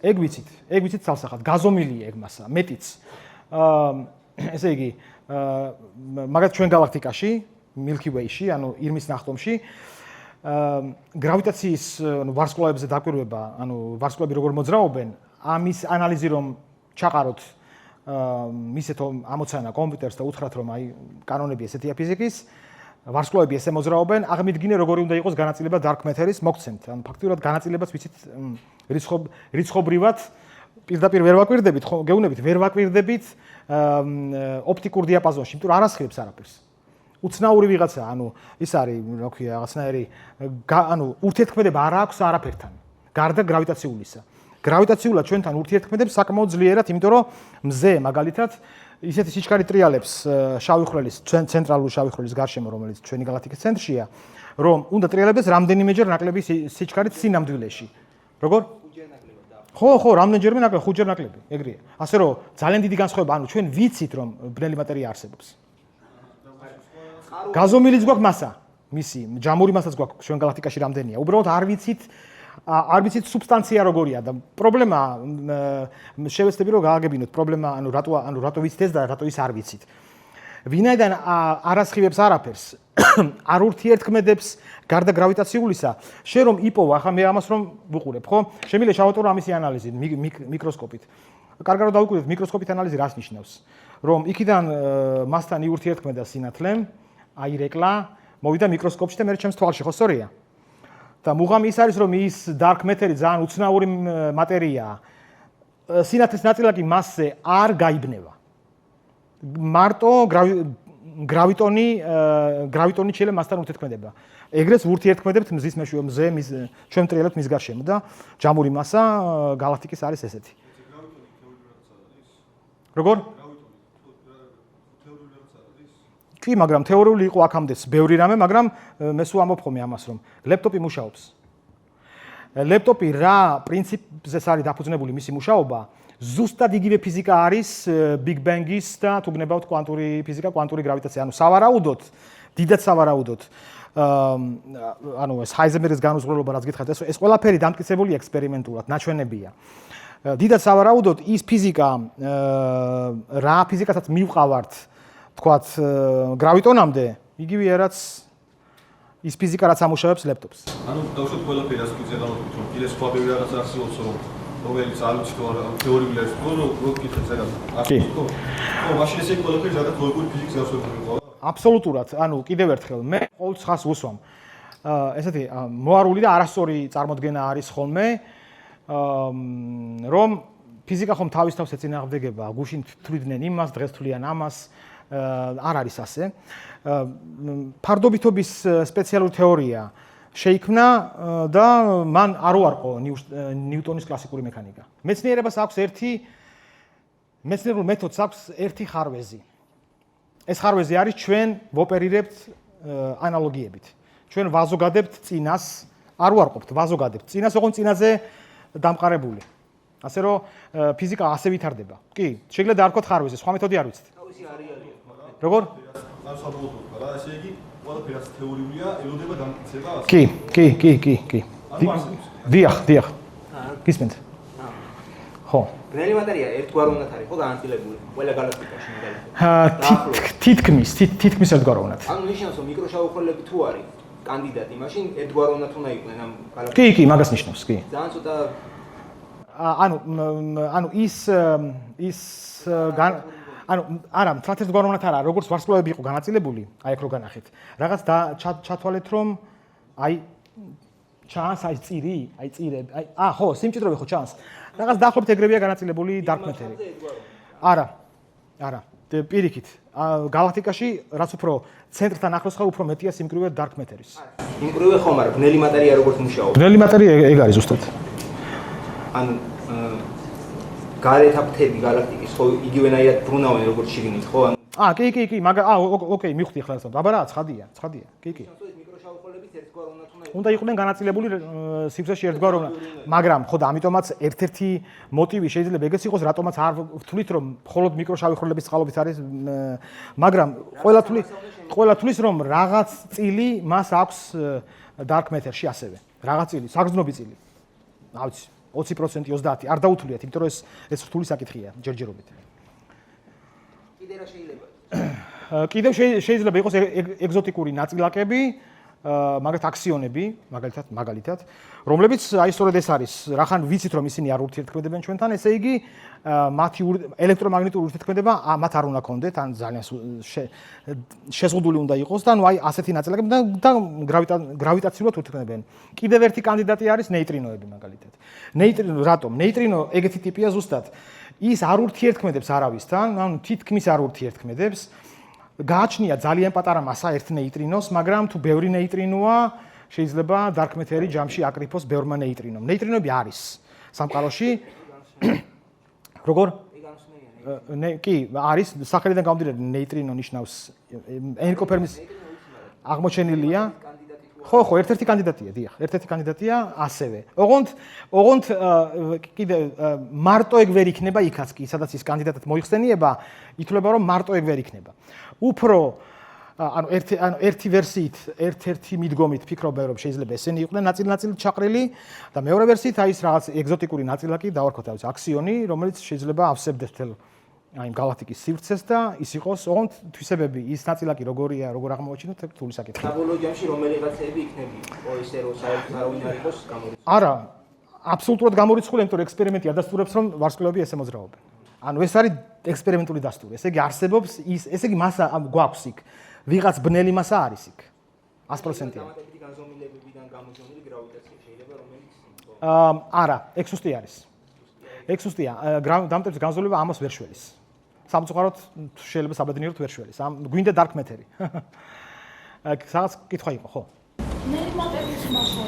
არ ვიცით. ეგ ვიცით სალსახად, გაზომილია ეგ მასა, მეტიც. ესე იგი, მაგათ ჩვენ გალაქტიკაში, Milky Way-ში, ანუ ირმის ნახტომში, გრავიტაციის ვარსკვლავებზე დაკვირვება, ანუ ვარსკვლავები როგორ მოძრაობენ, ამის ანალიზი რომ ჩაყაროთ მისეთო ამოცანა კომპიუტერს და უთხრათ რომ აი კანონები ესეთია ფიზიკის, ვარსკვლავები ესე მოძრაობენ, აღმიდგინე როგორი უნდა იყოს განაწილება dark matter-ის, მოგცემთ. ანუ ფაქტიურად განაწილებაც ვიცით რიცხობრივად პირდაპირ ვერ ვაკვირდებით, ხო, გეუბნებით, ვერ ვაკვირდებით ოპტიკურ დიაპაზონში, იმიტომ რომ არ ასხივებს არაფერს. უცნაური ვიღაცა, ანუ ის არის, რა ქვია, რაღაცნაირი, ანუ ურთიერთქმედება არ აქვს არაფერთან, გარდა გრავიტაციულისა. გრავიტაციულად ჩვენთან ურთიერთქმედებს საკმაოდ ძლიერად, იმიტომ რომ მზე მაგალითად ისეთი სიჩქარე ტრიალებს შავი ხვრელის, ცენტრალური შავი ხვრელის გარშემო, რომელიც ჩვენი გალაქტიკის ცენტრშია, რომ უნდა ტრიალებდეს რამდენიმეჯერ ნაკლები სიჩქარით სინამდვილეში. როგორ? ხო, რამდენჯერმე ნაკლები, 5 ჯერ ნაკლები, ეგრეა. ასე რომ ძალიან დიდი განსხვავება, ანუ ჩვენ ვიცით რომ ბნელი მატერია არსებობს. გაზომილიც გვაქვს მასა, მისი ჯამური მასაც გვაქვს ჩვენ გალაქტიკაში რამდენია. უბრალოდ არ ვიცით სუბსტანცია როგორია და პრობლემა შევეცდები რომ გააგებინოთ პრობლემა, ანუ რატო ვიცით ეს და რატო ის არ ვიცით. ვინაიდან არ ასხივებს არაფერს, არ ურთიერთქმედებს გარდა გრავიტაციულისა, შენ რომ იპოვა, ახლა მე ამას რომ ვუყურებ, ხო? შემიძლია შევატოვრო ამისი ანალიზი მიკროსკოპით. კარგად რომ დავუკვირდეთ მიკროსკოპით ანალიზი რას ნიშნავს? რომ იქიდან მასთან იურთიერთქმედა სინათლემ, აირეკლა, მოვიდა მიკროსკოპში და მე ჩემს თვალში, ხო სწორია? და მუღამი ის არის რომ ის dark matter-ი ძალიან უცნაური მატერიაა. სინათლის ნაწილაკი მასზე არ გაიბნევა. მარტო გრავიტონი შეიძლება მასთან ურთიერთქმედება. ეგრეც ურთიერთქმედებთ მზის მეშვეობით, ჩვენ ტრიალებთ მის გარშემო და ჯამური მასა გალაქტიკის არის ესეთი. როგორ? კი, მაგრამ თეორიული იყო აქამდეც ბევრი რამე, მაგრამ მე სულ ამბობ ხოლმე ამას, რომ ლეპტოპი მუშაობს. ლეპტოპი რა პრინციპზეც არის დაფუძნებული მისი მუშაობა, ზუსტად იგივე ფიზიკა არის Big Bang-ის და თუ გნებავთ კვანტური ფიზიკა, კვანტური გრავიტაცია, ანუ სავარაუდოდ, დიდად სავარაუდოდ, ანუ ეს ჰაიზენბერგის განუზღვრელობა რაც გითხართ, ეს ყველაფერი დამტკიცებული ექსპერიმენტულად, ნაჩვენებია. დიდად სავარაუდოდ ის ფიზიკა, რა ფიზიკასაც მივყავართ, თქვათ, გრავიტონამდე, იგივეა რაც ის ფიზიკა რაც ამუშავებს ლეპტოპს. ანუ დავუშვათ ყველაფერი რაც გიწევთ, რომ კიდე სხვა ბევრი რაღაც არსებობს, რომელიც არ ვიცით თეორიული არის, რო გითხეთ ზეგან. ხო, მაშინ ესე ყველაფერი ზოგადად ლოგიკური ფიზიკის გასწავლებული იყო. აბსოლუტურად, ანუ კიდევ ერთხელ, მე ყოველთვის ხას ვუსვამ. ესეთი მოარული და არასწორი წარმოდგენა არის ხოლმე, რომ ფიზიკა ხომ თავის თავს ეწინააღმდეგება, გუშინ თვლიდნენ იმას, დღეს თვლიან ამას. არ არის ასე. ფარდობითობის სპეციალური თეორია შეიქმნა და მან არ უარყო ნიუტონის კლასიკური მექანიკა. მეცნიერებას აქვს მეცნიერულ მეთოდს აქვს ერთი ხარვეზი. ეს ხარვეზი არის ჩვენ ვოპერირებთ ანალოგიებით. ჩვენ ვაზოგადებთ წინას, არ უარყოფთ, ვაზოგადებთ წინას, ოღონდ წინაზე დამყარებული. ასე რომ ფიზიკა ასე ვითარდება. კი, შეიძლება დაარქვათ ხარვეზე, სხვა მეთოდი არ ვიცით. თავისი არეალია. როგორ? არ საბოლოოდ რა, ესე იგი, ყველაფერს თეორიულია, ელოდება დამტკიცება ასე. კი. დიახ. გისმენთ? ხო. ბნელი მატერია ერთგვარ უნდა არის, ხო, განაწილებული. ყველა გალაქტიკაში მაგალითად. თითქმის ერთგვაროვნად. ანუ ნიშნავს, რომ მიკროშავხელები თუ არის კანდიდატი, მაშინ ერთგვაროვნად უნდა იყვნენ ამ გალაქტიკაში. კი, მაგას ნიშნავს, კი. ძალიან ცოტა ანუ ის არა, თრათ ერთგვაროვნად არა, როგორც ვარსკვლავები იყო განაწილებული, აი აქ რო განახეთ. რაღაც ჩათვალეთ, რომ აი ჩანს აი წირები, ხო, სიმჭიდროვე ხო ჩანს. რაღაც დაახლოებით ეგრევია განაწილებული dark matter-ი. არა. პირიქით, გალაქტიკაში რაც უფრო ცენტრთან ახლოს ხარ, უფრო მეტია სიმკვრივე dark matter-ის. იმკვრივე ხომ არა, ბნელი მატერია როგორც მუშაობს. ბნელი მატერია ეგ არის ზუსტად. ანუ გარეთ აფთები გალაქტიკის ხო იგივენაირად ბრუნავენ როგორც შიგნით ხო? კი, ოკეი, მივხვდი ახლა რა. აბა რა, ცხადია. კი. მიკროშავხელებით ერთგვარ უნდა უნდა იყვნენ განაწილებული სივრცეში ერთგვაროვნად, მაგრამ ხო და ამიტომაც ერთ-ერთი მოტივი შეიძლება ეგეც იყოს, რატომაც არ ვთვლით, რომ მხოლოდ მიკროშავხელების წყალობით არის, მაგრამ ყველა თვლის, რომ რაღაც წილი მას აქვს dark matter-ში ასევე. რაღაც წილი, საგრძნობი წილი. რა ვიცი, 20%, 30%, არ დაუთვლიათ, იმიტომ რომ ეს რთული საკითხია, ჯერჯერობით. კიდე რა შეიძლება? კიდევ შეიძლება იყოს ეგზოტიკური ნაწილაკები, მაგათ აქსიონები, მაგალითად, რომლებიც აი სწორედ ეს არის, რახან ვიცით რომ ისინი არ ურთიერთქმედებენ ჩვენთან, ესე იგი მათი ელექტრომაგნიტური ურთიერთქმედება მათ არ უნდა ქონდეთ, ან ძალიან შეზღუდული უნდა იყოს და ნუ აი ასეთი ნაწილაკები და გრავიტაციულად ურთიერთქმედებენ. კიდევ ერთი კანდიდატი არის ნეიტრინოები მაგალითად. ნეიტრინო რატომ? ნეიტრინო ეგეთი ტიპია ზუსტად. ის არ ურთიერთქმედებს არავისთან, ანუ თითქმის არ ურთიერთქმედებს. გააჩნია ძალიან პატარა მასა ერთ ნეიტრინოს, მაგრამ თუ ბევრი ნეიტრინოა, შეიძლება dark matter-ი ჯამში აკრიფოს ბევრმა ნეიტრინომ. ნეიტრინოები არის სამყაროში. როგორ? კი, არის სახელიდან გამომდინარე ნეიტრინო ნიშნავს ენკოფერმის აღმოჩენილია. ხო, ერთ-ერთი კანდიდატია, დიახ, ერთ-ერთი კანდიდატია ასევე. ოღონდ კიდე მარტო ეგ ვერ იქნება იქაც კი, სადაც ის კანდიდატად მოიხსენიება, ითვლება რომ მარტო ეგ ვერ იქნება. უფრო ანუ ერთი ვერსიით, ერთ-ერთი მიდგომით ფიქრობენ რომ შეიძლება ესენი იყვნენ ნაწილ-ნაწილ ჩაყრილი და მეორე ვერსიით აი ეს რაღაც ეგზოტიკური ნაწილაკი დავარქვათ თავის აქსიონი, რომელიც შეიძლება ავსებდეს თელ აი გალაქტიკის სივრცეს და ის იყოს ოღონდ თვისებები, ის ნაწილაკი როგორია, როგორ აღმოაჩინოთ, ეს რთული საკითხია. საბოლოო ჯამში რომელი რაღაცეები იქნება? ო ისე რომ საერთოდ არ იყოს გამორიცხული. არა, აბსოლუტურად გამორიცხული, იმიტომ რომ ექსპერიმენტი ადასტურებს რომ ვარსკვლავები ესე მოძრაობენ. ანუ ეს არის ექსპერიმენტული დასტური. ესე იგი არსებობს ის, ესე იგი მასა გვაქვს იქ. ვიღაც ბნელი მასა არის იქ. 100%-ია. დამატებითი განზომილებებიდან გამომდინარე გრავიტაცია შეიძლება რომელიც არა, ეგ სუსტი არის. ეგ სუსტია. დამატებითი განზომილება ამას ვერ შველის. სამწუხაროდ შეიძლება საბედნიეროდ ვერ შველის. გვინდა dark matter-ი. სადაც კითხვა იყო, ხო? ბნელი მატერიის მასა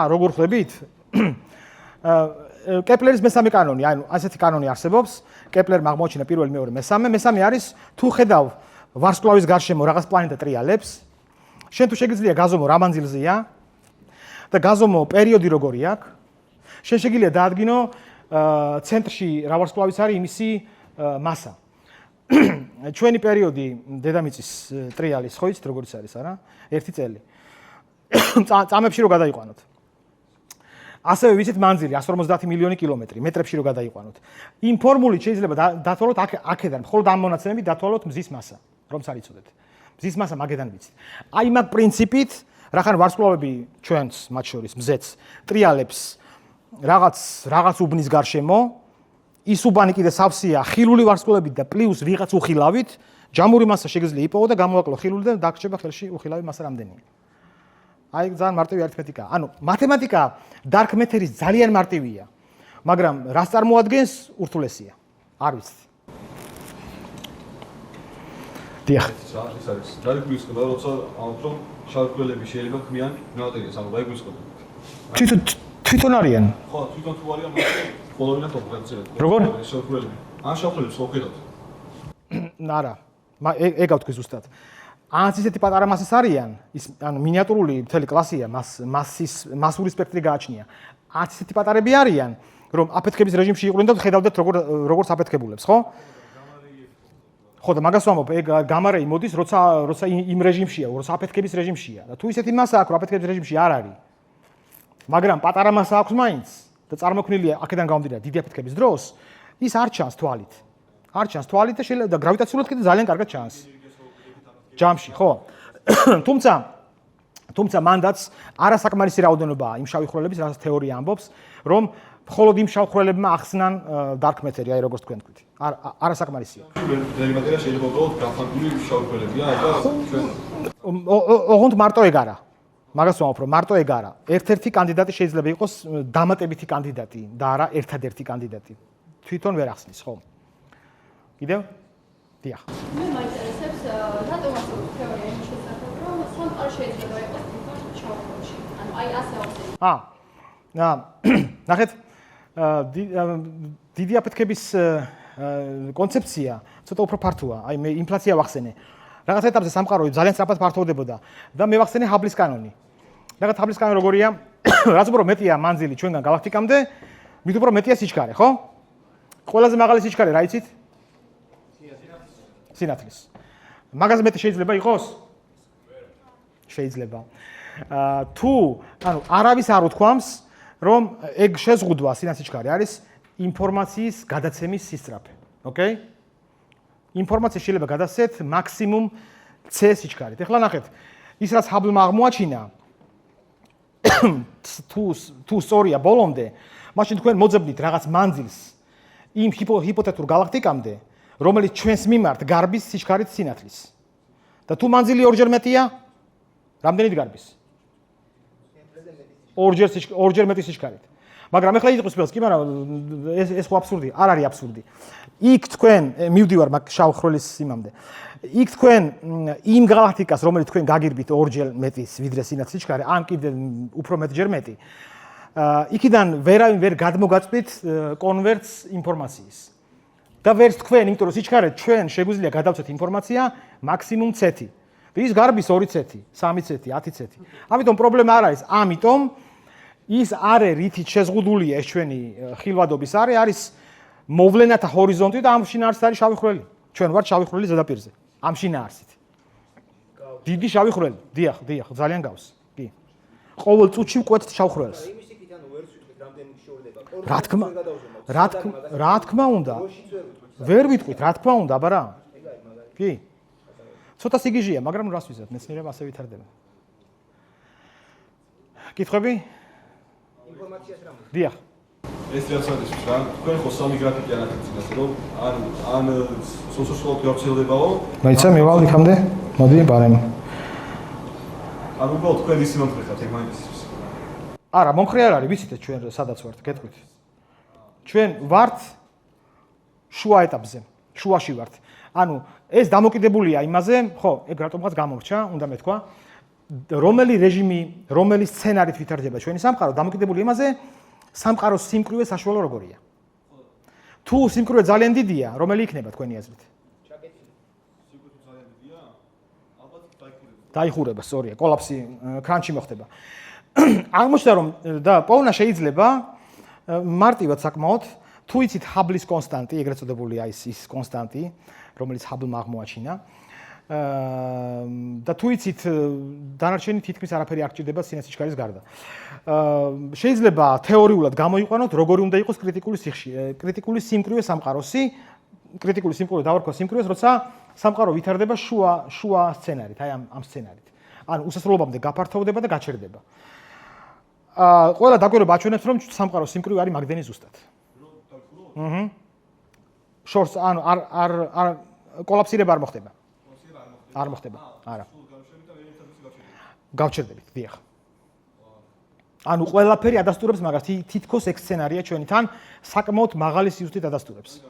როგორ ხვდებით? კეპლერის მესამე კანონი, ანუ ასეთი კანონი არსებობს. კეპლერმა აღმოაჩინა პირველი, მეორე, მესამე არის თუ ხედავ ვარსკვლავის გარშემო რაღაც პლანეტა ტრიალებს, შენ თუ შეგიძლია გაზომო რა მანძილზეა და გაზომო პერიოდი როგორი აქვს, შენ შეგიძლია დაადგინო ცენტრში რა ვარსკვლავის არის იმისი მასა. ჩვენი პერიოდი დედამიწის ტრიალის ხო იცით როგორიც არის, არა? 1 წელი. წამებში რო გადაიყვანოთ. ასევე ვიცით მანძილი 150 მილიონი კილომეტრი, მეტრებში რო გადაიყვანოთ. იმ ფორმულით შეიძლება დათვალოთ აქედან, მხოლოდ ამ მონაცემებით დათვალოთ მზის მასა, რომც არ იცოდეთ. მზის მასა მაგედან ვიცით. აი მაგ პრინციპით, რახან ვარსკვლავები ჩვენს, მათ შორის მზეც, ტრიალებს რაღაც უბნის გარშემო, ის უბანი კიდე სავსეა ხილული ვარსკვლავებით და პლუს ვიღაც უხილავით, ჯამური მასა შეგიძლია იპოვო და გამოაკლო ხილული და დაგრჩება ხელში უხილავი მასა რამდენია. აი ძალიან მარტივი არითმეტიკაა. ანუ მათემატიკა dark matter-ის ძალიან მარტივია, მაგრამ რას წარმოადგენს ურთულესია. არ ვიცი. დიახ. ეს არის. დაიგვისყდა, როცა ამბობ რომ შარკველები შეიძლება ქმნიან მატერიას, ანუ დაიგვისყდა. თვითონ არიან. ხო, თვითონ თუ არიან, მაგრამ ყოველდღიურად ოპერაციები. როგორ? შარკველები. ან შარკველებს ყოფილად. არა. ეგ ავთქვი ზუსტად. ანც ისეთი პატარა მასის არიან, ის ანუ მინიატურული მთელი კლასია, მასური სპექტრი გააჩნია. ანც ისეთი პატარები არიან, რომ აფეთქების რეჟიმში იყვნენ და ხედავდეთ როგორც აფეთქებულებს, ხო? ხო და მაგას ვამბობ, ეგ გამარეი მოდის, როცა იმ რეჟიმშია, როცა აფეთქების რეჟიმშია. და თუ ისეთი მასა აქვს, რომ აფეთქების რეჟიმში არ არის. მაგრამ პატარა მასა აქვს მაინც და წარმოქმნილია აქედან გამომდინარე დიდი აფეთქების დროს, ის არ ჩანს თვალით. არ ჩანს თვალით და შეიძლება და გრავიტაციულად კიდე ძალიან კარგად ჩანს. ჯამში, ხო? თუმცა მანდაც არასაკმარისი რაოდენობაა იმ შავი ხვრელების, რასაც თეორია ამბობს, რომ მხოლოდ იმ შავ ხვრელებმა ახსნან dark matter-ი, აი როგორც თქვენ თქვით. არასაკმარისია. ძველი მატერია შეიძლება უბრალოდ გაფანტული შავი ხვრელებია და ჩვენ ოღონდ მარტო ეგ არა. მაგას ვამბობ, რომ მარტო ეგ არა. ერთ-ერთი კანდიდატი შეიძლება იყოს დამატებითი კანდიდატი და არა ერთადერთი კანდიდატი. თვითონ ვერ ახსნის, ხო? კიდევ? დიახ. მე მაინტერესებს რატომ ასეულს თეორია იმ შესახებ, რომ სამყარო შეიძლება იყოს თვითონ შავხვრელში. ანუ აი ასე ავსე. ნახეთ, დიდი აფეთქების კონცეფცია ცოტა უფრო ფართოა. აი მე ინფლაცია ვახსენე. რაღაც ეტაპზე სამყარო ძალიან სწრაფად ფართოვდებოდა და მე ვახსენე ჰაბლის კანონი. რაღაც ჰაბლის კანონი როგორია? რაც უფრო მეტია მანძილი ჩვენგან galaktikამდე, მით უფრო მეტია სიჩქარე, ხო? ყველაზე მაღალი სიჩქარე რა იცით? სინათლის. მაგაზე მეტი შეიძლება იყოს? შეიძლება. თუ ანუ არავის არ უთქვამს, რომ ეგ შეზღუდვა სინათლისჩქარე არის ინფორმაციის გადაცემის სისწრაფე. ოკეი? ინფორმაცია შეიძლება გადასცეთ მაქსიმუმ C სიჩქარით. ეხლა ნახეთ, ის რაც ჰაბლმა აღმოაჩინა თუ სწორია ბოლომდე, მაშინ თქვენ მოძებნით რაღაც მანძილს იმ ჰიპოთეტურ galaktikამდე, რომელიც ჩვენს მიმართ გარბის სიჩქარით სინათლის. და თუ მანძილი ორჯერ მეტია, რამდენით გარბის? ორჯერ მეტი სიჩქარით. მაგრამ ეხლა იტყვის ფელს, კი, მაგრამ ეს ხო აბსურდია, არ არის აბსურდი. იქ თქვენ მივდივარ მაგ შავ ხვრელის სიმამდე. იქ თქვენ იმ galaktikas, რომელიც თქვენ გაგირბით ორჯერ მეტის ვიდრე სინათლის სიჩქარე, ან კიდე უფრო მეტჯერ მეტი. იქიდან ვერავინ ვერ გადმოგაწვით კონვერტს ინფორმაციის. და ვერც თქვენ, იმიტომ რომ სიჩქარე ჩვენ შეგვიძლია გადავცეთ ინფორმაცია მაქსიმუმ C-ით. ის გარბის 2C, 3C, 10C. ამიტომ პრობლემა არ არის, ამიტომ ის არე რითიც შეზღუდულია ეს ჩვენი ხილვადობის არის მოვლენათა ჰორიზონტი და ამ შინაარსით არის შავი ხვრელი. ჩვენ ვართ შავი ხვრელის ზედაპირზე. ამ შინაარსით. დიდი შავი ხვრელი. დიახ, ძალიან გავს. კი. ყოველ წუთში ვკვეთთ შავ ხვრელს. იმის იქით ანუ ვერ ვიტყვით რამდენი შორდება. რა თქმა უნდა. ვერ ვიტყვით, რა თქმა უნდა, აბა რა. კი. ცოტა სიგიჟეა, მაგრამ რას ვიზათ, მეცნიერება ასე ვითარდება. კითხვები? ინფორმაციას რა მოდის? დიახ. ეს რაც არის რა, თქვენ ხო სამი გრაფიკი ანათებთ, რომ ან სოციალურად გავრცელდებაო. მაიცა მევალ იქამდე. მოდი, ბარემ. ან უბრალოდ თქვენ ისე მომხრეხათ, ეგ მაინტერესებს. არა, მომხრე არ არის, ვიცით ჩვენ სადაც ვართ, გეტყვით. ჩვენ ვართ შუა ეტაპზე, შუაში ვართ. ანუ ეს დამოკიდებულია იმაზე, ხო, ეგ რატომღაც გამორჩა, უნდა მეთქვა, რომელი რეჟიმი, რომელი სცენარით ვითარდება ჩვენი სამყარო, დამოკიდებული იმაზე, სამყაროს სიმკვრივე საშუალო როგორია. თუ სიმკვრივე ძალიან დიდია, რომელი იქნება თქვენი აზრით? სიმკვრივე ძალიან დიდია? ალბათ დაიხურება, სწორია, კოლაფსი კრანჩი მოხდება. აღმოჩნდა რომ და პოვნა შეიძლება მარტივად საკმაოდ, თუ იცით ჰაბლის კონსტანტი, ეგრეთ წოდებულია ის კონსტანტი, რომელიც ჰაბლმა აღმოაჩინა. და თუ იცით დანარჩენი თითქმის არაფერი არ გჭირდება სინათლის სიჩქარის გარდა. შეიძლება თეორიულად გამოიყვანოთ, როგორი უნდა იყოს კრიტიკული სიმკვრივე სამყაროსი, კრიტიკული სიმკვრივე დავარქვა სიმკვრივეს, როცა სამყარო ვითარდება შუა სცენარით, აი ამ სცენარით. ანუ უსასრულობამდე გაფართოვდება და გაჩერდება. ყველა დაკვირვება აჩვენებს, რომ სამყაროს სიმკვრივე არის მაგდენი ზუსტად. შორს ანუ არ კოლაფსირება არ მოხდება. არ მოხდება. არა. გავჩერდებით, დიახ. ანუ ყველაფერი ადასტურებს მაგას, თითქოს ეგ სცენარია ჩვენი თან საკმაოდ მაღალი სიზუსტით ადასტურებს.